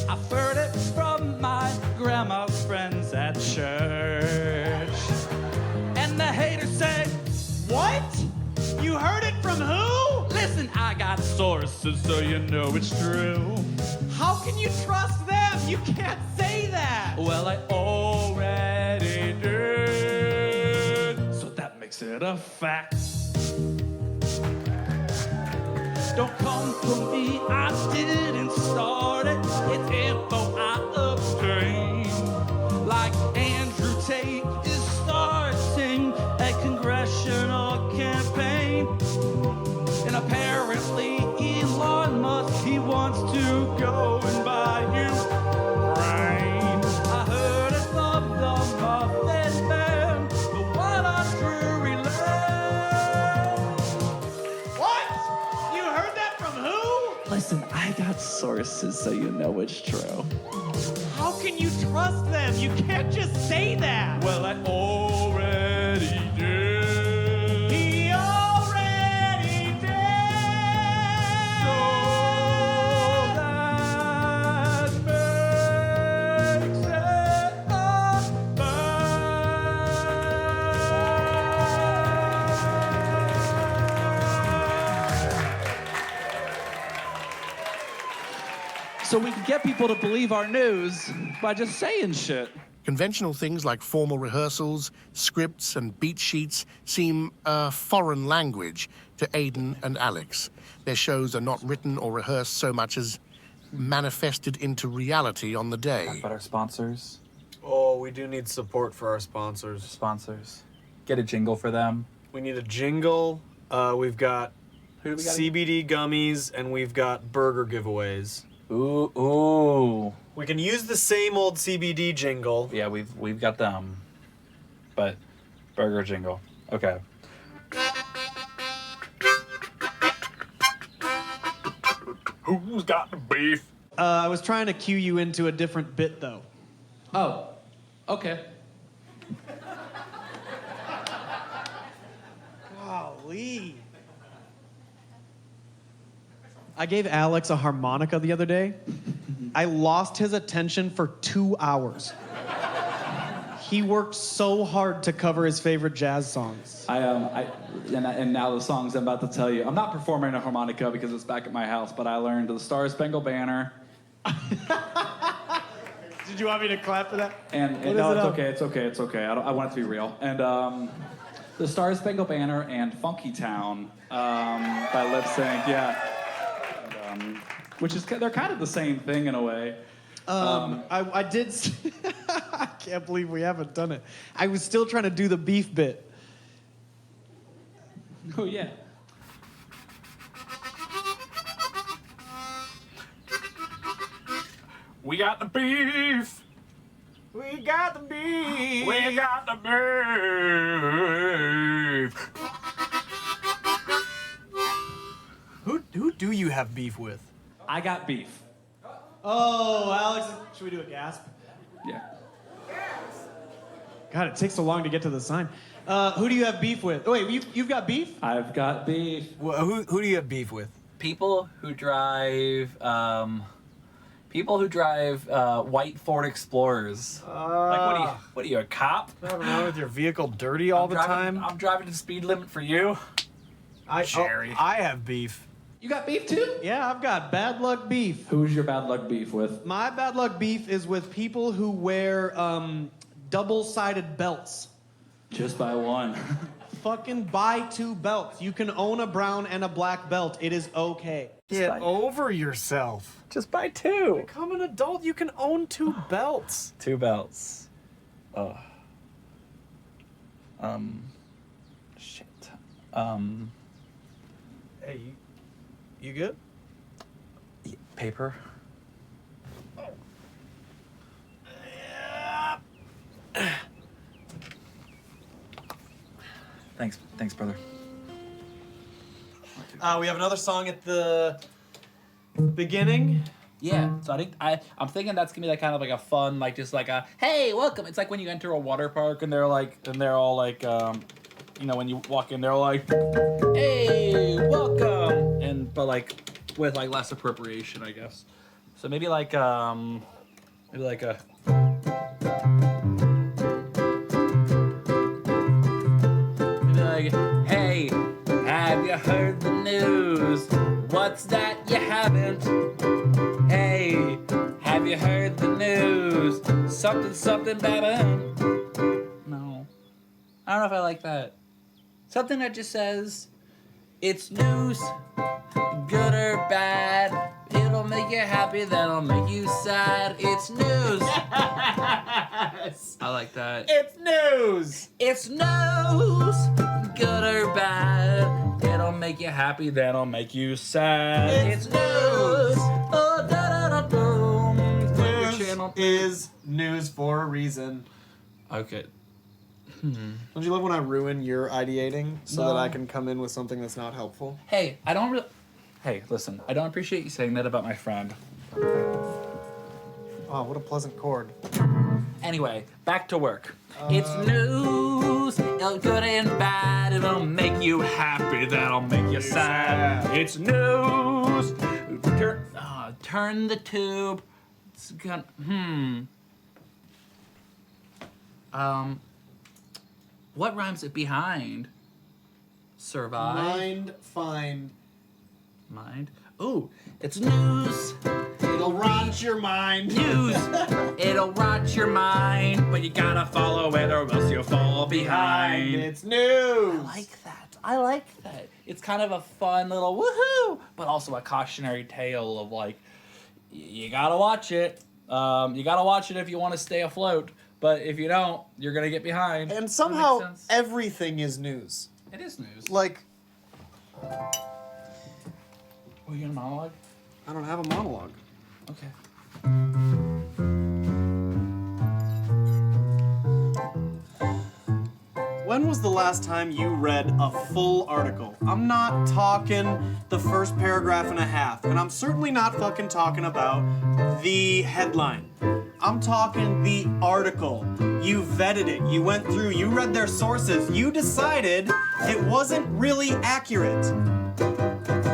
I've heard it from my grandma's friends at church. And the haters say, What? You heard it from who? listen, I got sources so you know it's true. How can you trust them? You can't say that. Well, I already did, so that makes it a fact. Don't come for me, I didn't start it. It's info I obtained. Like Andrew Tate is starting a congressional campaign. And apparently Elon Musk, he wants to go and buy Ukraine. I heard it from the Muffin Man, the one on Drury Lane. What? You heard that from who? Listen, I got sources so you know it's true. How can you trust them? You can't just say that. Well, I already did. He already did. So that makes it a So we can get people to believe our news by just saying shit. Conventional things like formal rehearsals, scripts, and beat sheets seem a foreign language to Aidan and Alex. Their shows are not written or rehearsed so much as manifested into reality on the day. Talk about our sponsors. Oh, we do need support for our sponsors. Sponsors. Get a jingle for them. We need a jingle. We've got Who do we got? CBD gummies, and we've got burger giveaways. Ooh. We can use the same old CBD jingle. Yeah, we've got them. But burger jingle. Okay. Who's got the beef? I was trying to cue you into a different bit, though. Oh, okay. Golly. I gave Alex a harmonica the other day. I lost his attention for 2 hours. He worked so hard to cover his favorite jazz songs. And now the songs I'm about to tell you. I'm not performing a harmonica because it's back at my house, but I learned the Star Spangled Banner. Did you want me to clap for that? And no, it's okay. I want it to be real. And the Star Spangled Banner and Funky Town by Lip Sync, yeah. And, which is, they're kind of the same thing in a way. I did. I can't believe we haven't done it. I was still trying to do the beef bit. Oh, yeah. We got the beef. We got the beef. We got the beef. do you have beef with? I got beef. Oh, Alex, should we do a gasp? Yeah. God, it takes so long to get to the sign. Who do you have beef with? Oh, wait, you've got beef? I've got beef. Well, who do you have beef with? People who drive white Ford Explorers. Like, what are you, a cop? Driving around with your vehicle dirty all the time? I'm driving the speed limit for you. Jerry. I have beef. You got beef too? Yeah, I've got bad luck beef. Who's your bad luck beef with? My bad luck beef is with people who wear double-sided belts. Just buy one. Fucking buy 2 belts. You can own a brown and a black belt. It is okay. Get over yourself. Just buy 2. Become an adult. You can own 2 belts. 2 belts. Oh. Shit. Hey, you good? Paper. Thanks, brother. We have another song at the beginning. Yeah, so I'm thinking that's gonna be like kind of like a fun, like just like a hey, welcome. It's like when you enter a water park and they're all like when you walk in, they're like, hey, welcome, but like with like less appropriation, I guess. So maybe like a. Like, hey, have you heard the news? What's that you haven't? Hey, have you heard the news? Something bad. No. I don't know if I like that. Something that just says, it's news, good or bad. It'll make you happy, that'll make you sad. It's news. I like that. It's news. It's news, good or bad. It'll make you happy, that'll make you sad. It's news. Oh, da da da boom. News is news for a reason. Okay. Don't you love when I ruin your ideating so that I can come in with something that's not helpful? Hey, Hey, listen, I don't appreciate you saying that about my friend. Oh, what a pleasant chord. Anyway, back to work. It's news, good and bad. It'll make you happy, that'll make you sad. It's news. Turn the tube. It's gonna. What rhymes it behind? Survive. Mind, find. Mind. Ooh, it's news. It'll rot your mind. News. It'll rot your mind, but you gotta follow it or else you'll fall behind. It's news. I like that. It's kind of a fun little woohoo, but also a cautionary tale of like, you gotta watch it. You gotta watch it if you want to stay afloat. But if you don't, you're gonna get behind. And somehow everything is news. It is news. Like, were you in a monologue? I don't have a monologue. Okay. When was the last time you read a full article? I'm not talking the first paragraph and a half, and I'm certainly not fucking talking about the headline. I'm talking the article. You vetted it, you went through, you read their sources, you decided it wasn't really accurate.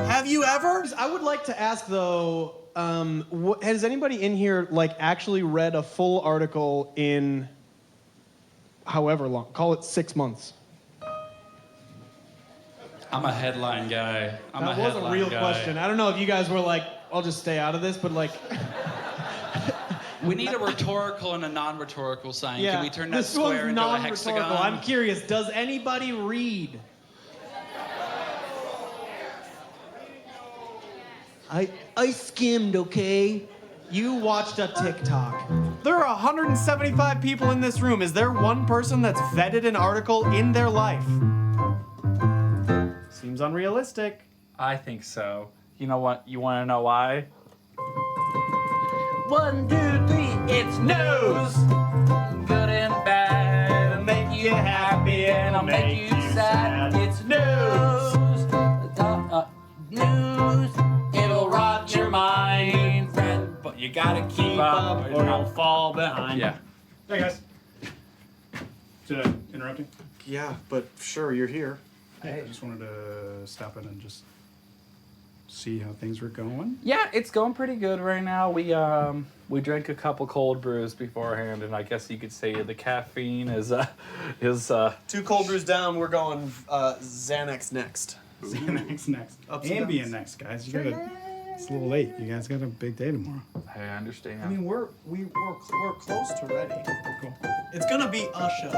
Have you ever? I would like to ask though, has anybody in here like actually read a full article in however long? Call it 6 months. I'm a headline guy. That was a real question. I don't know if you guys were like, I'll just stay out of this, but like. We need a rhetorical and a non-rhetorical sign. Yeah, Can we turn that this square one's into a non-rhetorical. hexagon? I'm curious, does anybody read? I skimmed, okay? You watched a TikTok. There are 175 people in this room. Is there one person that's vetted an article in their life? Seems unrealistic. I think so. You know what? You want to know why? 1, 2, 3, it's news! Good and bad, it'll make you happy and it'll make you sad. It's news! News! You gotta keep up or you'll fall behind. Yeah. Hey guys. Should I interrupt you? Yeah, but sure, you're here. Hey, I just wanted to stop in and just see how things were going. Yeah, it's going pretty good right now. We drank a couple cold brews beforehand, and I guess you could say the caffeine is 2 cold brews down. We're going Xanax next. Xanax next. Ups and Ambien downs. next, guys. You gotta. It's a little late. You guys got a big day tomorrow. I understand. I mean, we're close to ready. Cool. It's gonna be a show.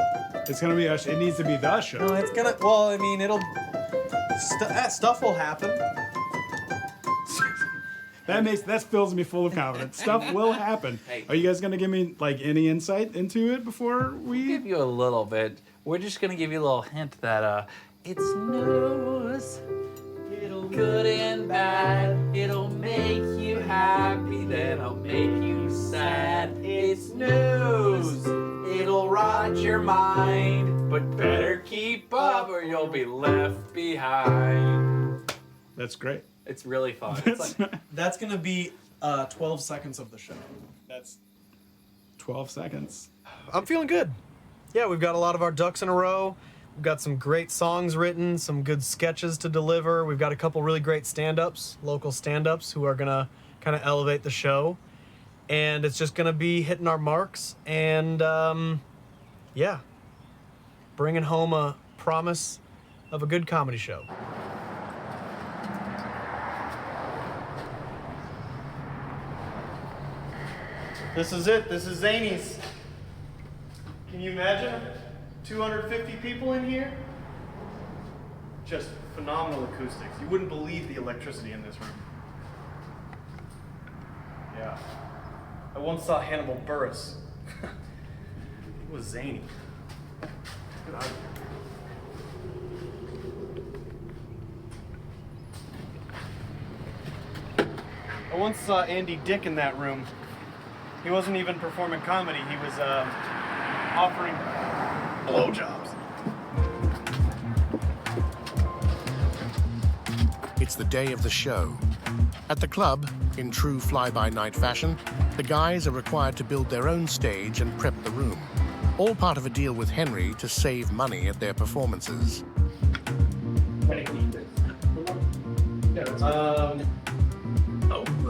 It's gonna be it needs to be the show. No, it's gonna. Well, I mean, it'll. Stuff will happen. That fills me full of confidence. Stuff will happen. Hey. Are you guys gonna give me like any insight into it before we? Give you a little bit. We're just gonna give you a little hint that it's news. It'll good and bad. It'll make you happy, then it'll make you sad. It's news. It'll rot your mind, but better keep up or you'll be left behind. That's great. It's really fun. It's like, That's gonna be 12 seconds of the show. That's 12 seconds. I'm feeling good. Yeah, we've got a lot of our ducks in a row. We've got some great songs written, some good sketches to deliver. We've got a couple really great stand-ups, local stand-ups, who are gonna kind of elevate the show. And it's just gonna be hitting our marks and, yeah, bringing home a promise of a good comedy show. This is it. This is Zany's. Can you imagine 250 people in here? Just phenomenal acoustics. You wouldn't believe the electricity in this room. Yeah. I once saw Hannibal Buress. It was zany. Get out of here. I once saw Andy Dick in that room. He wasn't even performing comedy. He was offering blowjobs. It's the day of the show. At the club, in true fly-by-night fashion, the guys are required to build their own stage and prep the room. All part of a deal with Henry to save money at their performances.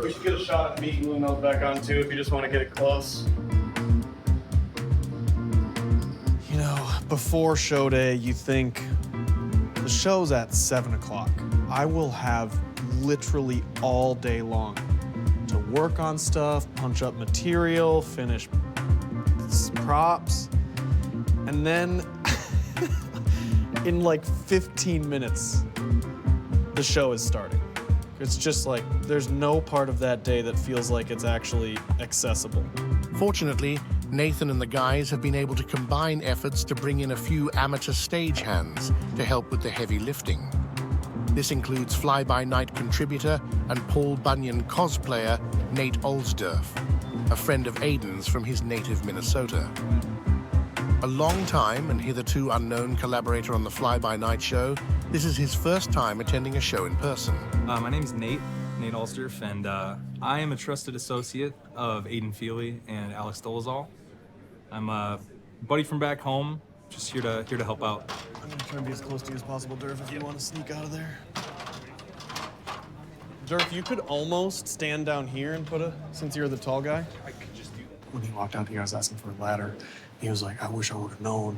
We should get a shot at me gluing those back on too if you just want to get it close. You know, before show day, you think the show's at 7 o'clock. I will have literally all day long to work on stuff, punch up material, finish props, and then in like 15 minutes, the show is starting. It's just like, there's no part of that day that feels like it's actually accessible. Fortunately, Nathan and the guys have been able to combine efforts to bring in a few amateur stagehands to help with the heavy lifting. This includes fly-by-night contributor and Paul Bunyan cosplayer Nate Olsdorf, a friend of Aidan's from his native Minnesota. A long-time and hitherto unknown collaborator on the fly-by-night show, this is his first time attending a show in person. My name's Nate Olsdorf, and I am a trusted associate of Aidan Fealy and Alex Dolezal. I'm a buddy from back home, just here to help out. I'm gonna try and be as close to you as possible, Durf, if you want to sneak out of there. Durf, you could almost stand down here and since you're the tall guy. I could just do that. When he walked out here, I was asking for a ladder. He was like, I wish I would have known,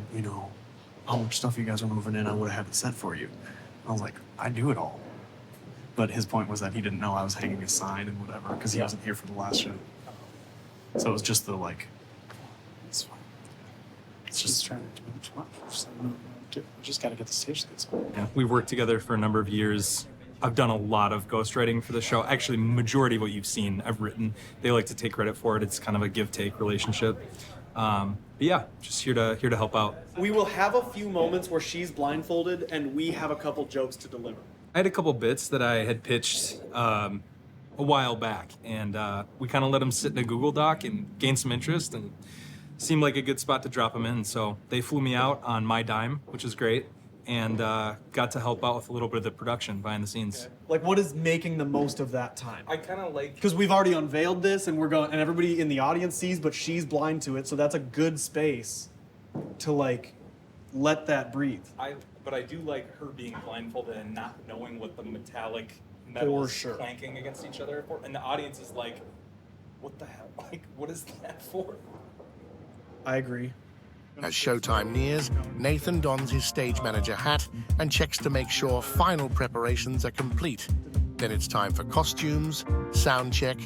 how much stuff you guys were moving in. I would have had it set for you. I was like, I do it all. But his point was that he didn't know I was hanging a sign and whatever, because he wasn't here for the last show. So it was just it's fine. It's just trying to just got to get the stage things. Yeah, we've worked together for a number of years. I've done a lot of ghostwriting for the show. Actually, majority of what you've seen, I've written. They like to take credit for it. It's kind of a give-take relationship. But yeah, just here to help out. We will have a few moments where she's blindfolded and we have a couple jokes to deliver. I had a couple bits that I had pitched a while back, and we kind of let them sit in a Google Doc and gain some interest, and seemed like a good spot to drop them in. So they flew me out on my dime, which is great, and got to help out with a little bit of the production behind the scenes. Like, what is making the most of that time? I kind of like... Because we've already unveiled this, and we're going, and everybody in the audience sees, but she's blind to it, so that's a good space to, like, let that breathe. But I do like her being blindfolded and not knowing what the metallic metal is clanking against each other for. And the audience is like, what the hell? Like, what is that for? I agree. As showtime nears, Nathan dons his stage manager hat and checks to make sure final preparations are complete. Then it's time for costumes, sound check,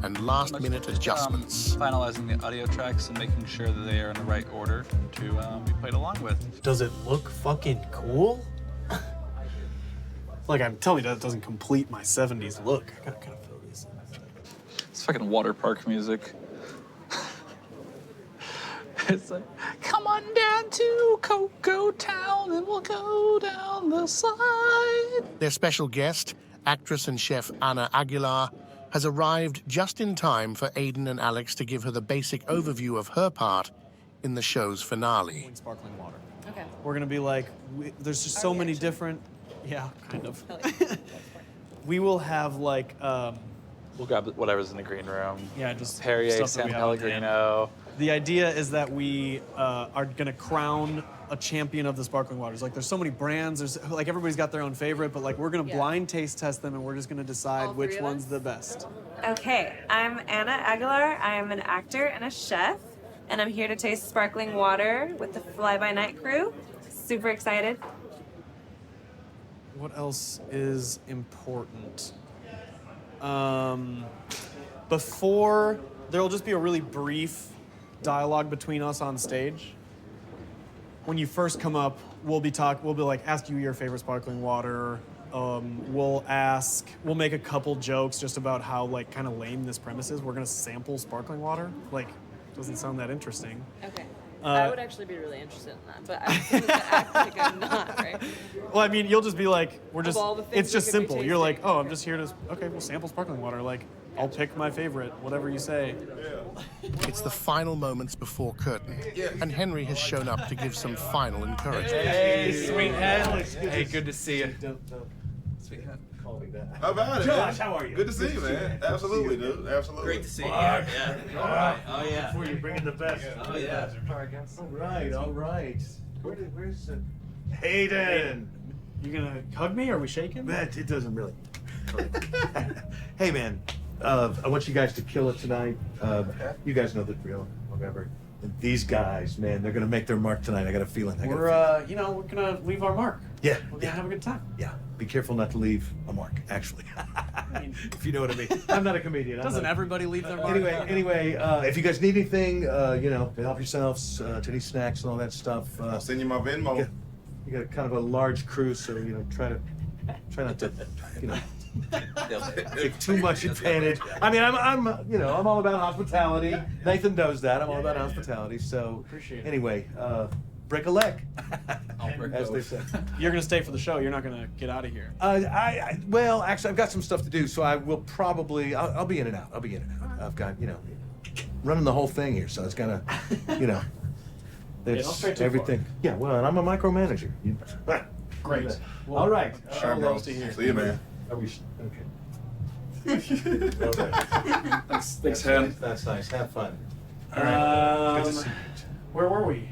and last-minute adjustments. Finalizing the audio tracks and making sure that they are in the right order to be played along with. Does it look fucking cool? Like, I'm telling you, that doesn't complete my 70s look. I gotta kind of feel this. It's fucking water park music. It's like, come on down to Cocoa Town and we'll go down the side. Their special guest, actress and chef Ana Aguilar, has arrived just in time for Aidan and Alex to give her the basic overview of her part in the show's finale. Sparkling water. Okay. We're gonna be like, there's just so many different, yeah, kind of. We will have like, We'll grab whatever's in the green room. yeah, just Perrier, stuff that San we have on hand. Pellegrino. The idea is that we are gonna crown a champion of the sparkling waters. Like, there's so many brands. There's like everybody's got their own favorite, but like we're gonna blind taste test them, and we're just gonna decide which one's the best. Okay, I'm Ana Aguilar. I am an actor and a chef, and I'm here to taste sparkling water with the Fly By Night crew. Super excited. What else is important? Before, there'll just be a really brief dialogue between us on stage. When you first come up, we'll be like, ask you your favorite sparkling water. We'll make a couple jokes just about how like kind of lame this premise is. We're gonna sample sparkling water. Like, doesn't sound that interesting. Okay. I would actually be really interested in that, but I'm just gonna act like I'm not, right? Well, I mean, you'll just be like, Of all the things it's just we could be simple. You're like, tasting. oh, I'm just here to, okay, we'll sample sparkling water. Like, I'll pick my favorite, whatever you say. It's the final moments before curtain, and Henry has shown up to give some final encouragement. Hey, sweethead. Hey, good to see you. Sweethead. How about it? Josh, man? how are you? Good to see you, man. Absolutely, dude. Absolutely. Great to see you. Yeah. All right. Oh, yeah. Before you bring in the best. Oh, yeah. All right, all right. Where's Aidan? You gonna hug me? Are we shaking? That it doesn't really. Hey, man. I want you guys to kill it tonight. You guys know the drill, whatever. And these guys, man, they're gonna make their mark tonight. I got a feeling. We're gonna leave our mark. Yeah. We're gonna have a good time. Yeah. Be careful not to leave a mark, actually. If you know what I mean. I'm not a comedian. Doesn't everybody leave their mark? Anyway, if you guys need anything, to help yourselves, to any snacks and all that stuff. I'll send you my Venmo. You got kind of a large crew, so try not to, take too much advantage. I mean, I'm all about hospitality. Nathan knows that. I'm all about hospitality. So Appreciate it. anyway, break a leg, as they say. You're gonna stay for the show. You're not gonna get out of here. Well, actually, I've got some stuff to do, so I will probably. I'll be in and out. I've got running the whole thing here, so it's gonna, It's everything. Yeah, well, and I'm a micromanager. Great. Well, all right. Sure, bro. to hear. See you, man. Okay. Thanks, Hen. That's nice. Have fun. All right. Good to see you. Where were we?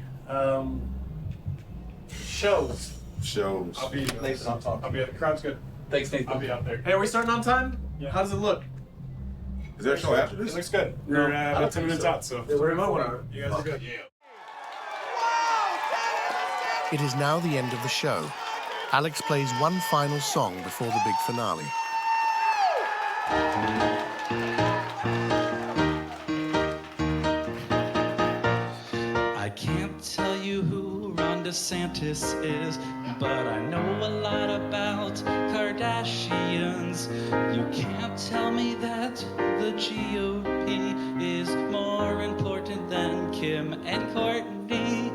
Shows. Shows. I'll be Nathan, I'll talk. I'll be at the crowd's good. Thanks, Nathan. I'll be out there. Hey, are we starting on time? Yeah. How does it look? Is there a show after It this? looks good. We're about 10 minutes out, so Yeah, we're remote remote. whatever. You guys are good. Yeah. It is now the end of the show. Alex plays one final song before the big finale. I can't tell you who Ron DeSantis is, but I know a lot about Kardashians. You can't tell me that the GOP is more important than Kim and Courtney.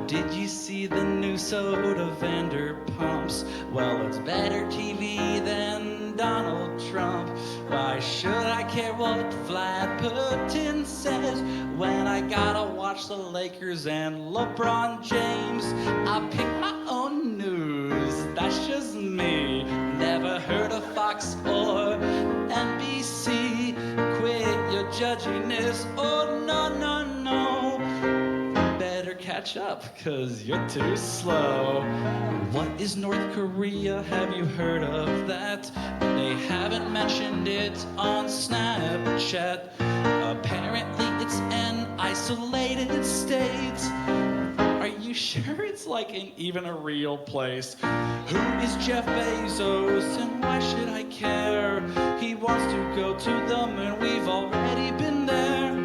Did you see the new soda Vanderpumps? Well, it's better TV than Donald Trump. Why should I care what Vlad Putin says when I gotta watch the Lakers and LeBron James? I pick my own news. catch up, cause you're too slow. What is North Korea? Have you heard of that? They haven't mentioned it on Snapchat. Apparently it's an isolated state. Are you sure it's like even a real place? Who is Jeff Bezos and why should I care? He wants to go to the moon, we've already been there.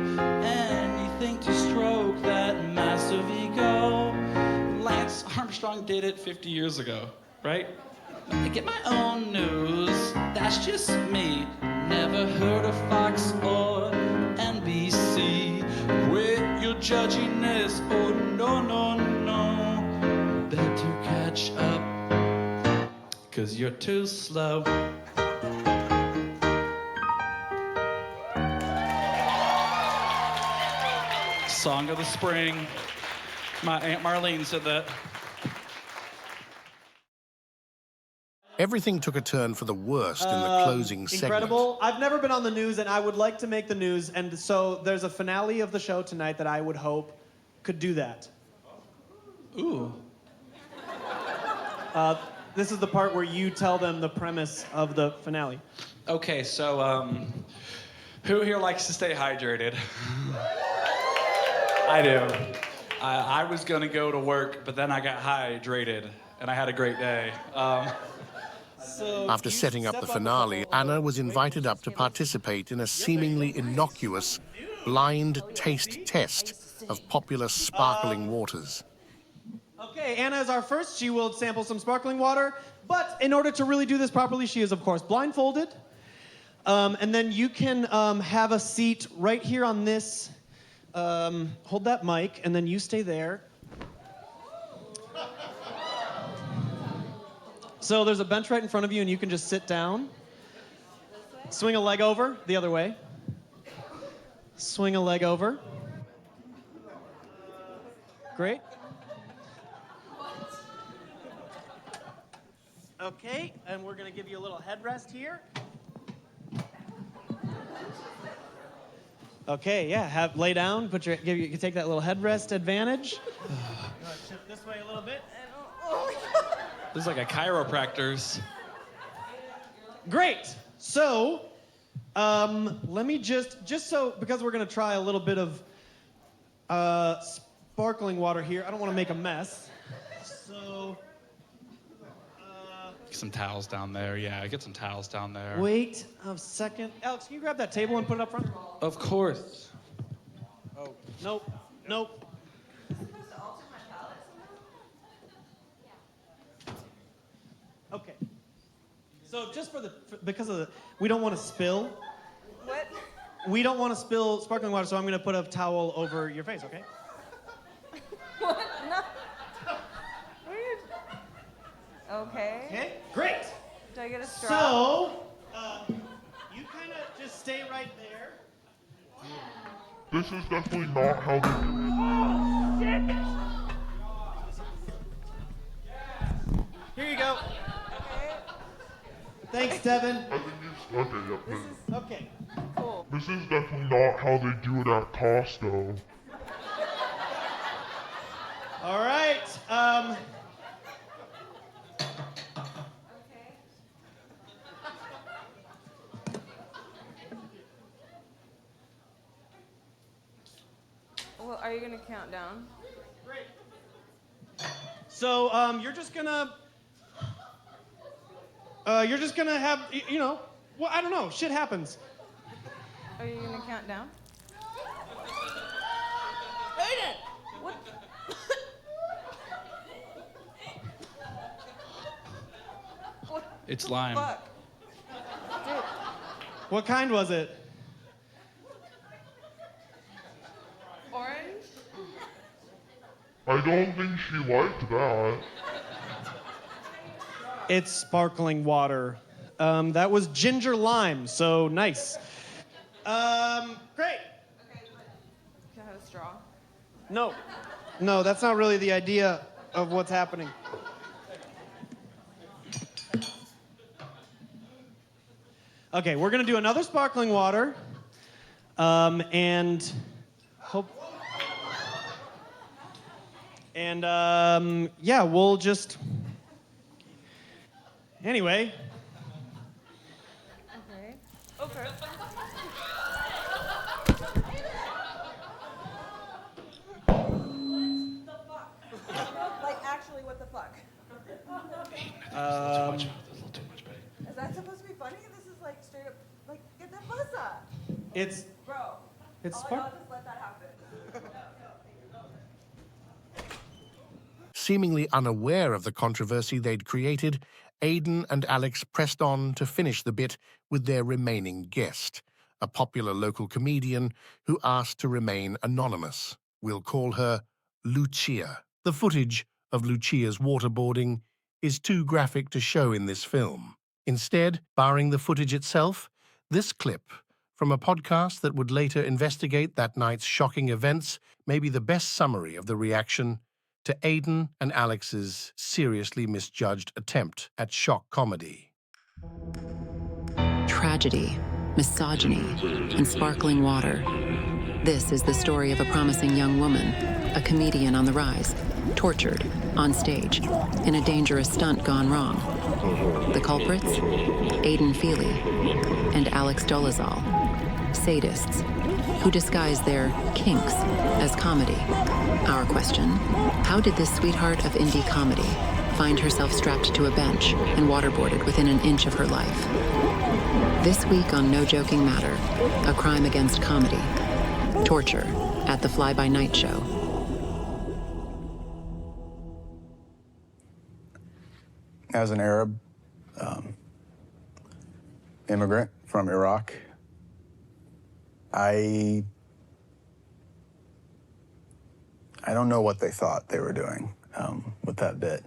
Anything to stroke that massive ego. Lance Armstrong did it 50 years ago, right? I get my own news, that's just me. Never heard of Fox or NBC. Quit your judginess, oh no, no, no. Better catch up, cause you're too slow. Song of the spring. My Aunt Marlene said that. Everything took a turn for the worst in the closing segment. Incredible. I've never been on the news, and I would like to make the news, and so there's a finale of the show tonight that I would hope could do that. Ooh. This is the part where you tell them the premise of the finale. Okay, so, who here likes to stay hydrated? I do. I was gonna go to work, but then I got hydrated, and I had a great day. After setting up the finale, Anna was invited up to participate in a seemingly innocuous blind taste test of popular sparkling waters. Okay, Anna is our first. She will sample some sparkling water, but in order to really do this properly, she is, of course, blindfolded. And then you can have a seat right here on this. Hold that mic, and then you stay there. So there's a bench right in front of you, and you can just sit down. Swing a leg over, the other way. Swing a leg over. Great. Okay, and we're gonna give you a little headrest here. Okay, yeah, lay down, you can take that little headrest advantage. You wanna shift this way a little bit? This is like a chiropractor's. Great. So, let me just so, because we're gonna try a little bit of sparkling water here, I don't wanna make a mess. So, Get some towels down there. Yeah, get some towels down there. wait a second. Alex, can you grab that table and put it up front? Of course. Oh, nope, nope. Okay. So just because of we don't want to spill. What? We don't want to spill sparkling water, so I'm going to put a towel over your face, okay? What? No. Weird. Okay. Okay, great. Do I get a straw? So, you kind of just stay right there. This is definitely not how they do it. Here you go. Thanks, Devin. I think you okay, yep. Okay. Cool. This is definitely not how they do it at Costco. All right. Well, are you gonna count down? Great. So, you're just gonna have, well, I don't know, shit happens. Are you gonna count down? Aidan! What? It's lime. Fuck. Dude. What kind was it? Orange? I don't think she liked that. It's sparkling water. That was ginger lime, so nice. Great. Can I have a straw? No, that's not really the idea of what's happening. Okay, we're gonna do another sparkling water, and hope. And yeah, we'll just. Anyway. Okay. Like, actually, what the fuck? Um, Is that supposed to be funny? This is like straight up, like, get that buzz up. It's. Bro. It's I'll fun. just let that happen. Seemingly unaware of the controversy they'd created, Aidan and Alex pressed on to finish the bit with their remaining guest, a popular local comedian who asked to remain anonymous. We'll call her Lucia. The footage of Lucia's waterboarding is too graphic to show in this film. Instead, barring the footage itself, this clip from a podcast that would later investigate that night's shocking events may be the best summary of the reaction to Aidan and Alex's seriously misjudged attempt at shock comedy. Tragedy, misogyny, and sparkling water. This is the story of a promising young woman, a comedian on the rise, tortured, on stage, in a dangerous stunt gone wrong. The culprits? Aidan Fealy and Alex Dolezal, sadists who disguise their kinks as comedy. Our question, how did this sweetheart of indie comedy find herself strapped to a bench and waterboarded within an inch of her life? This week on No Joking Matter, a crime against comedy, torture at the Fly-By-Night show. As an Arab immigrant from Iraq, I don't know what they thought they were doing with that bit.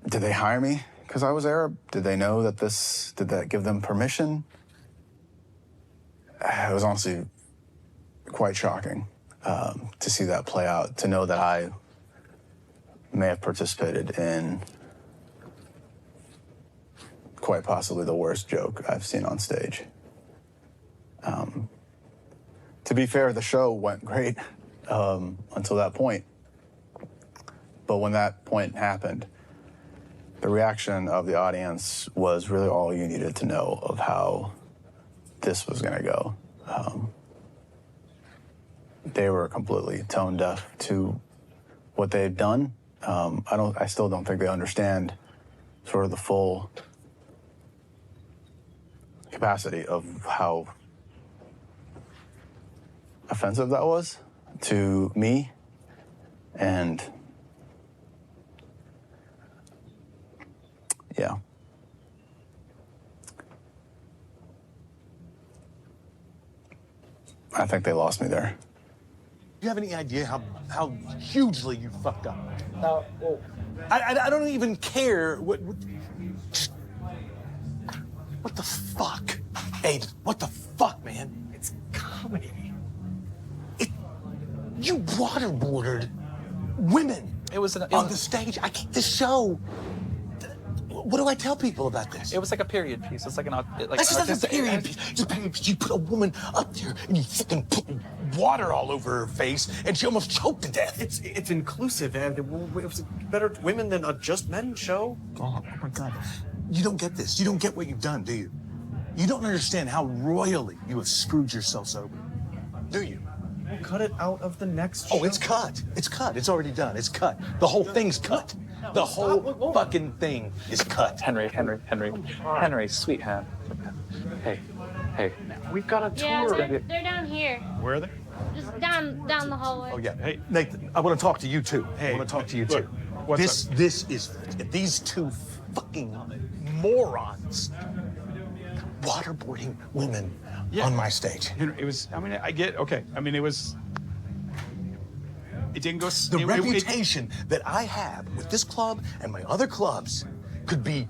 Did they hire me because I was Arab? Did they know that did that give them permission? It was honestly quite shocking to see that play out, to know that I may have participated in quite possibly the worst joke I've seen on stage. To be fair, the show went great until that point. But when that point happened, the reaction of the audience was really all you needed to know of how this was gonna go. They were completely tone deaf to what they had done. I still don't think they understand sort of the full capacity of how offensive that was to me. And yeah. I think they lost me there. Do you have any idea how hugely you fucked up? Well, I don't even care what the fuck? Aidan, what the fuck, man? It's comedy. You waterboarded women on the stage. This show. What do I tell people about this? It was like a period piece. It's like an That's not a period piece. It's a period piece. You put a woman up there and you fucking put water all over her face and she almost choked to death. It's inclusive, and it was better women than a just men show. Oh my God. You don't get this. You don't get what you've done, do you? You don't understand how royally you have screwed yourselves over, do you? We'll cut it out of the next show. Oh, it's cut. It's cut. It's already done. It's cut. The whole thing's cut. The whole fucking thing is cut. Henry, sweet hand. Hey. We've got a tour. Yeah, they're down here. Where are they? Just down the hallway. Oh, yeah. Hey, Nathan, I want to talk to you, too. I want to talk to you, too. This is these two fucking morons waterboarding women on my stage. It was, it didn't go... The reputation that I have with this club and my other clubs could be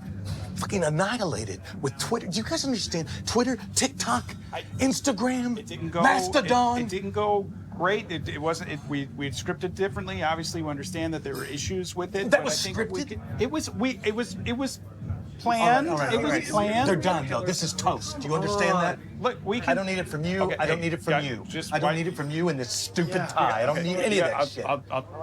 fucking annihilated with Twitter. Do you guys understand? Twitter, TikTok, Instagram, Mastodon. It didn't go great. It wasn't. We had scripted differently. Obviously, we understand that there were issues with it. That was scripted? It was planned. All right, It was planned. They're done, though. This is toast. Do you understand that? Look, we can. I don't need it from you. Okay, I don't hey, need it from guys, you. just I don't why- need it from you and this stupid Yeah, tie. I don't okay, need any of yeah, that shit.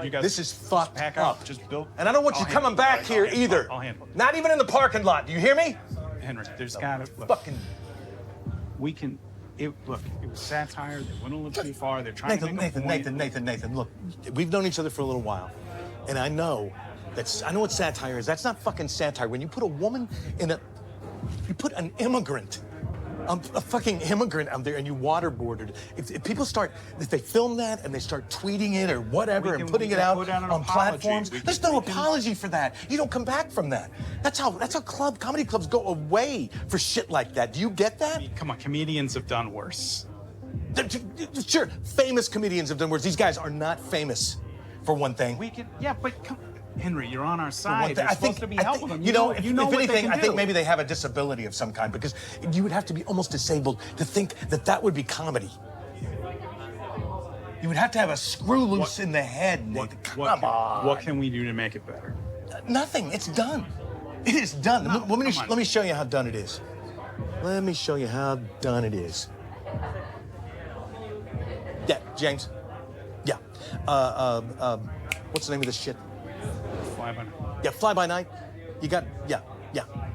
you guys This is fucked pack up. up. Just build. And I don't want you I'll coming handle it. back here either. I'll handle it. Not even in the parking lot. Do you hear me? Henry, there's gotta look, Fucking. we can. Look, it was satire. They went a little too far. They're trying to make a point. Nathan. Look, we've known each other for a little while, and I know what satire is. That's not fucking satire. When you put a woman in you put an immigrant, a fucking immigrant out there, and you waterboarded. If people start, if they film that and they start tweeting it or whatever and putting it out on platforms, there's no apology for that. You don't come back from that. That's how comedy clubs go away for shit like that. Do you get that? Come on, comedians have done worse. Sure, famous comedians have done worse. These guys are not famous, for one thing. Yeah, but come, Henry, you're on our side. You're supposed to be helping them. You know, if if what they anything, can I think do. maybe they have a disability of some kind, because you would have to be almost disabled to think that would be comedy. You would have to have a screw loose in the head, Nathan. Come on. What can we do to make it better? Nothing. It's done. It is done. Let me show you how done it is. Let me show you how done it is. Yeah, James. Yeah. What's the name of this shit? Fly by night. Yeah, fly by night. You got, yeah.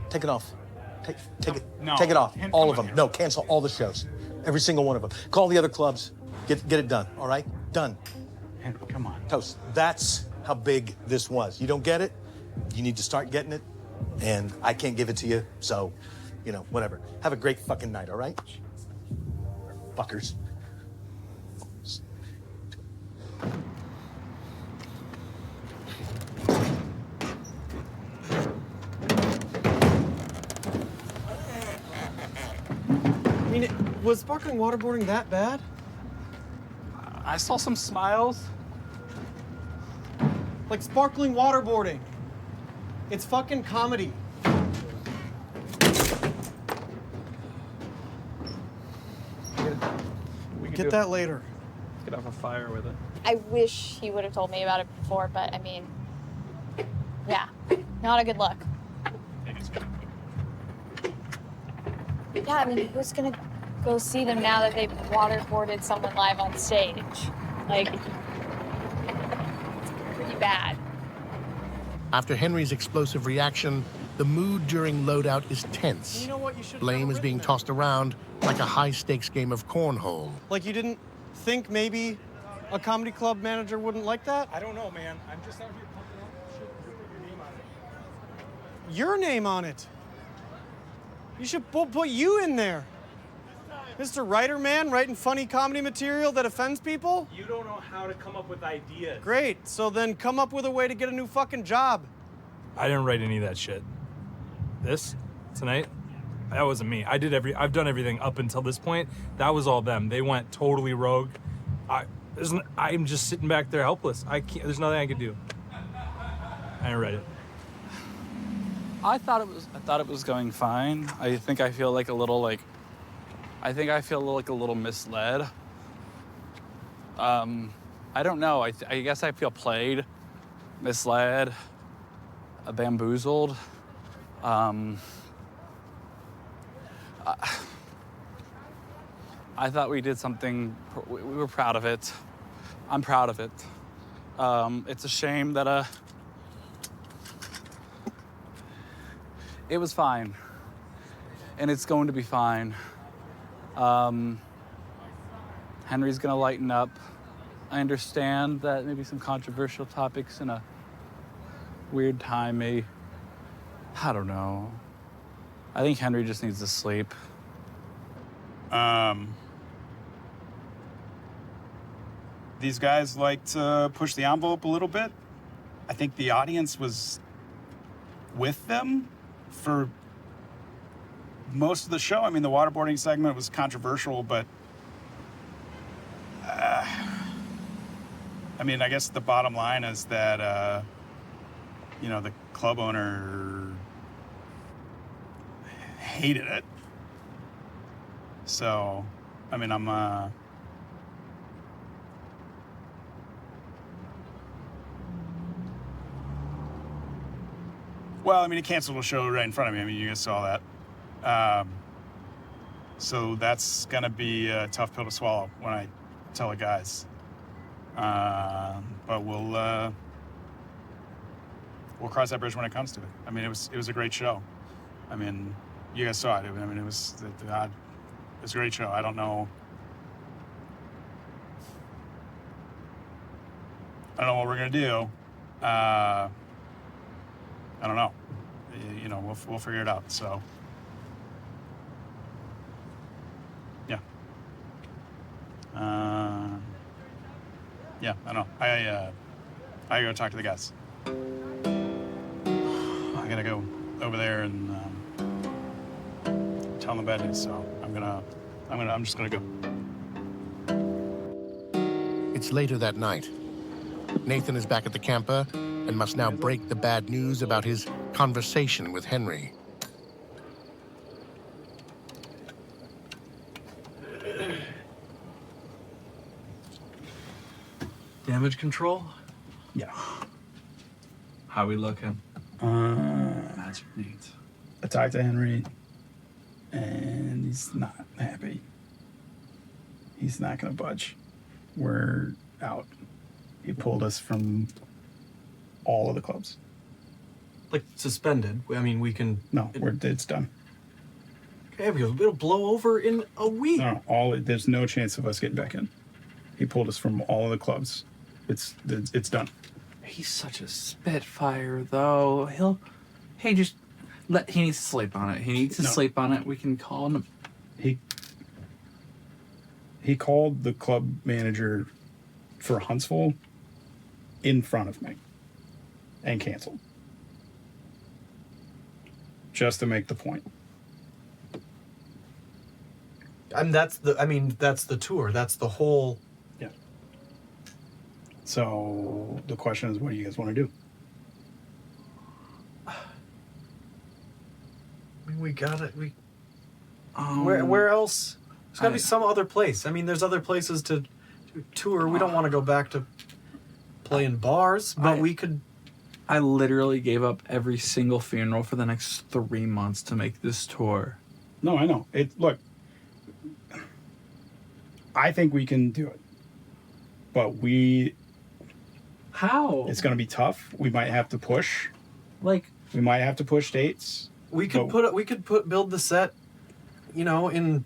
Take it off. Take it. No. Take it off. All of come them. on, No, cancel all the shows. Every single one of them. Call the other clubs. Get it done. All right? Done. Henry, come on. Toast. That's how big this was. You don't get it? You need to start getting it. And I can't give it to you, so, whatever. Have a great fucking night, all right? Fuckers. I mean, was sparkling waterboarding that bad? I saw some smiles. Like sparkling waterboarding. It's fucking comedy. We can Get that later. Get off a fire with it. I wish he would have told me about it before, but I mean, yeah, not a good look. Yeah, I mean, who's gonna go see them now that they've waterboarded someone live on stage? Like, it's pretty bad. After Henry's explosive reaction, the mood during loadout is tense. You know what? You should Blame is being tossed around like a high-stakes game of cornhole. Like, you didn't think maybe a comedy club manager wouldn't like that? I don't know, man. I'm just out here pumping up shit. Your name on it. You should put you in there. Mr. Writer Man writing funny comedy material that offends people? You don't know how to come up with ideas. Great. So then come up with a way to get a new fucking job. I didn't write any of that shit. This tonight, that wasn't me. I've done everything up until this point. That was all them. They went totally rogue. I'm just sitting back there helpless. There's nothing I could do. I didn't write it. I thought it was going fine. I think I feel like a little like a little misled. I don't know. I guess I feel played, misled, bamboozled. I thought we did something. We were proud of it. I'm proud of it. It's a shame that it was fine, and it's going to be fine. Henry's gonna lighten up. I understand that maybe some controversial topics in a weird time I don't know. I think Henry just needs to sleep. These guys like to push the envelope a little bit. I think the audience was with them for most of the show. I mean, the waterboarding segment was controversial, but I mean, I guess the bottom line is that, the club owner hated it. So, I mean, I'm, Well, I mean, he canceled a show right in front of me. I mean, you guys saw that. So that's gonna be a tough pill to swallow when I tell the guys. But we'll cross that bridge when it comes to it. I mean, it was a great show. I mean, you guys saw it. I mean, it was a great show. I don't know what we're gonna do. I don't know. You know, we'll figure it out. So, yeah. Yeah, I know. I gotta go talk to the guys. I gotta go over there and tell them the bad news. So I'm just gonna go. It's later that night. Nathan is back at the camper and must now break the bad news about his conversation with Henry. Damage control? Yeah. How we looking? Magic needs. I talked to Henry, and he's not happy. He's not gonna budge. We're out. He pulled us from all of the clubs. Like suspended. I mean, we can. No, it's done. Yeah, because it'll blow over in a week. No, there's no chance of us getting back in. He pulled us from all of the clubs. It's done. He's such a spitfire, though. He needs to sleep on it. He needs to sleep on it. We can call him. He called the club manager for Huntsville in front of me and canceled. Just to make the point. And that's the tour. That's the whole. Yeah. So the question is, what do you guys want to do? I mean, we got it. Where else? There's got to be some other place. I mean, there's other places to tour. We don't want to go back to play in bars, but we could. I literally gave up every single funeral for the next 3 months to make this tour. No, I know. Look, I think we can do it, but how? It's going to be tough. We might have to push. We might have to push dates. We could build the set, in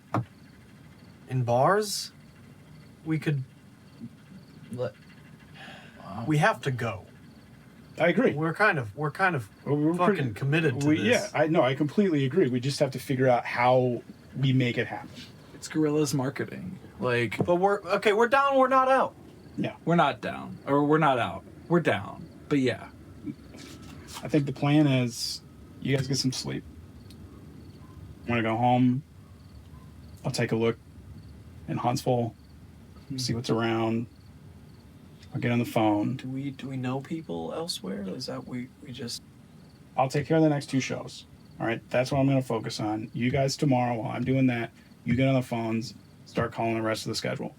bars. We could. We have to go. I agree. We're kind of fucking committed to this. Yeah, I completely agree. We just have to figure out how we make it happen. It's guerrillas marketing. But we're down, we're not out. Yeah. We're not down. Or we're not out. We're down. But yeah. I think the plan is you guys get some sleep. I'm gonna go home. I'll take a look in Huntsville, see what's around. I'll get on the phone. Do we know people elsewhere? Is that we just... I'll take care of the next 2 shows. All right, that's what I'm going to focus on. You guys tomorrow, while I'm doing that, you get on the phones, start calling the rest of the schedule.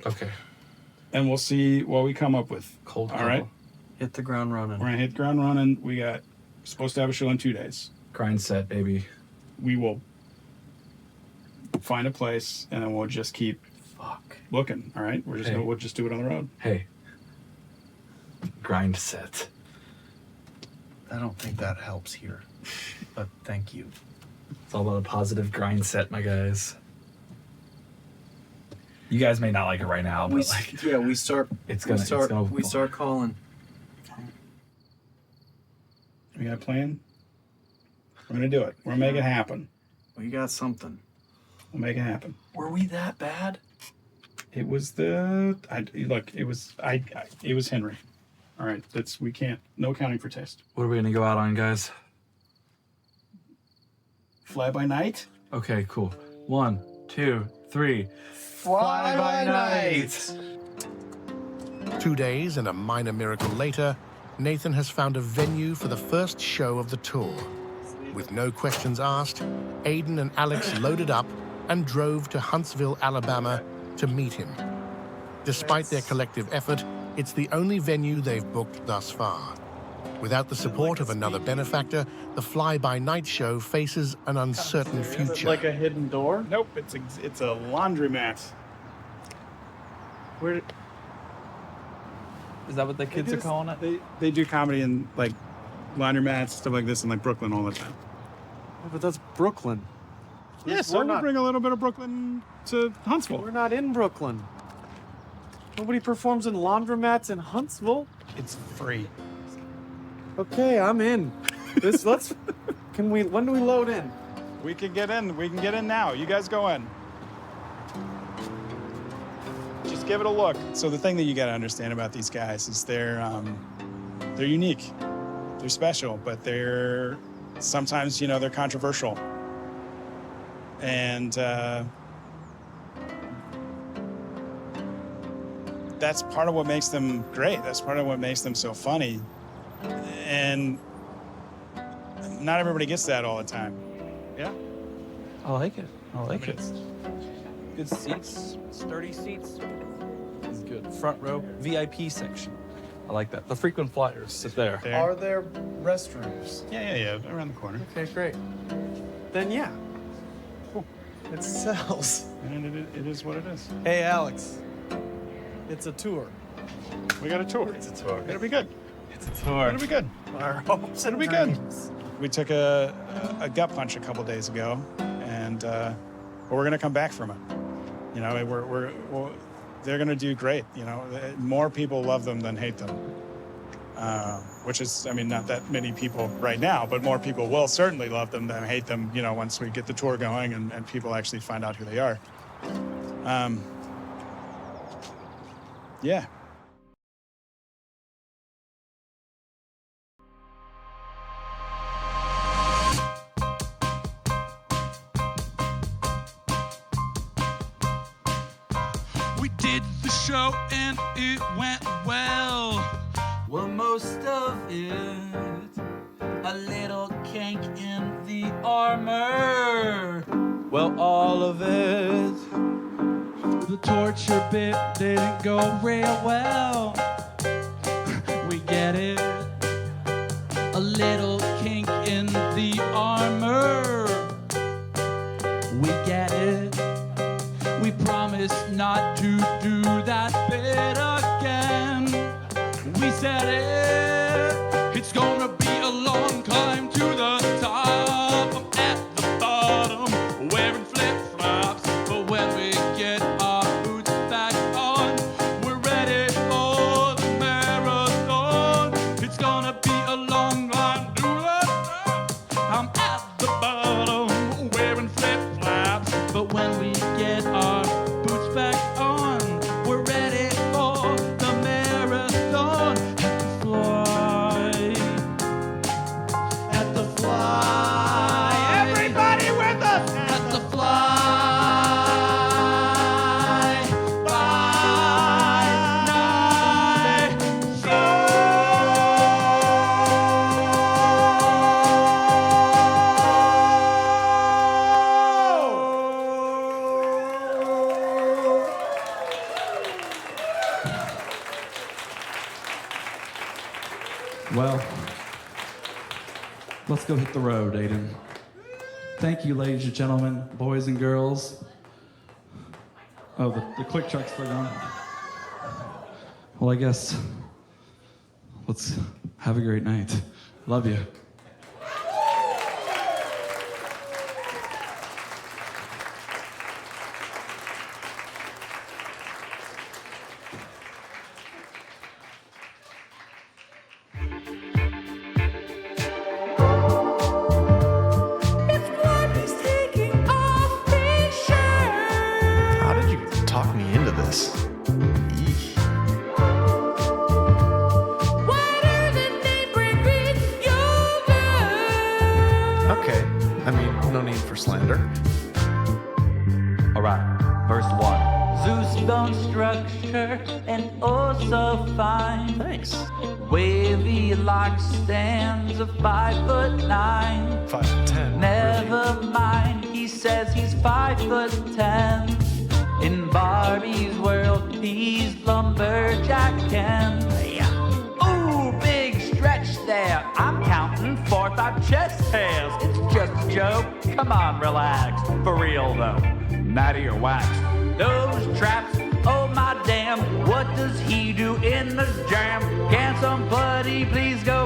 Okay. And we'll see what we come up with. Cold all right? Hit the ground running. We're going to hit the ground running. We're supposed to have a show in 2 days. Grind set, baby. We will find a place, and then we'll just keep looking, all right? We'll just do it on the road. Hey. Grind set. I don't think that helps here, but thank you. It's all about a positive grind set, my guys. You guys may not like it right now, but we start. We start calling. We got a plan. We're gonna do it. We're gonna make it happen. We got something. We'll make it happen. Were we that bad? It was it was Henry. All right, no accounting for taste. What are we gonna go out on, guys? Fly by night? Okay, cool. 1, 2, 3. Fly by night! 2 days and a minor miracle later, Nathan has found a venue for the first show of the tour. With no questions asked, Aidan and Alex loaded up and drove to Huntsville, Alabama to meet him. Despite their collective effort, it's the only venue they've booked thus far. Without the support of another benefactor, the fly-by-night show faces an uncertain future. Like a hidden door? Nope, it's a laundromat. Where? Is that what the kids are calling it? They do comedy in like laundromats, stuff like this in like Brooklyn all the time. Oh, but that's Brooklyn. Yeah, so we bring a little bit of Brooklyn to Huntsville. We're not in Brooklyn. Nobody performs in laundromats in Huntsville. It's free. Okay, I'm in. When do we load in? We can get in. We can get in now. You guys go in. Just give it a look. So the thing that you got to understand about these guys is they're unique. They're special, but they're sometimes, they're controversial. And that's part of what makes them great. That's part of what makes them so funny. And not everybody gets that all the time. Yeah? I like it. I like it. Good seats, sturdy seats. It's good. Front row, VIP section. I like that. The frequent flyers sit there. Are there restrooms? Yeah. Around the corner. Okay, great. Then yeah. Cool. It sells. And it is what it is. Hey, Alex. It's a tour. We got a tour. It's a tour. It'll be good. It's a tour. It'll be good. Our hopes and It'll be good. dreams. We took a gut punch a couple days ago, and we're gonna come back from it. They're gonna do great. More people love them than hate them, which is, not that many people right now, but more people will certainly love them than hate them. Once we get the tour going and people actually find out who they are. Yeah. We did the show and it went well. Well, most of it, a little kink in the armor. Well, all of it. The torture bit didn't go real well. We get it. A little kink in the armor. We get it. We promise not to do that bit again. We said it. It's gonna be a long climb to the top. I'm at the bottom, wearing flip-flops. But when we get our boots back on, we're ready for the marathon. It's gonna be a long climb to the top. I'm at the bottom, wearing flip-flops. But when we get our boots back on, we're ready for the marathon. At the fly, everybody with us. At the fly by night Well, let's go hit the road, Aidan. Thank you, ladies and gentlemen, boys and girls. Oh, the quick chucks are gone. Well, I guess let's have a great night. Love you. How did you talk me into this? Eek. Okay, no need for slander. All right, verse 1. Zeus bone structure and oh so fine. Thanks. Wavy like stands of 5'9". 5'10". Never mind, he says he's 5'10". In Barbie's world, he's lumberjacking. Ooh, big stretch there. chest hairs. It's just a joke. Come on, relax. For real though, natty or wax. Those traps, oh my damn, what does he do in the jam? Can somebody please go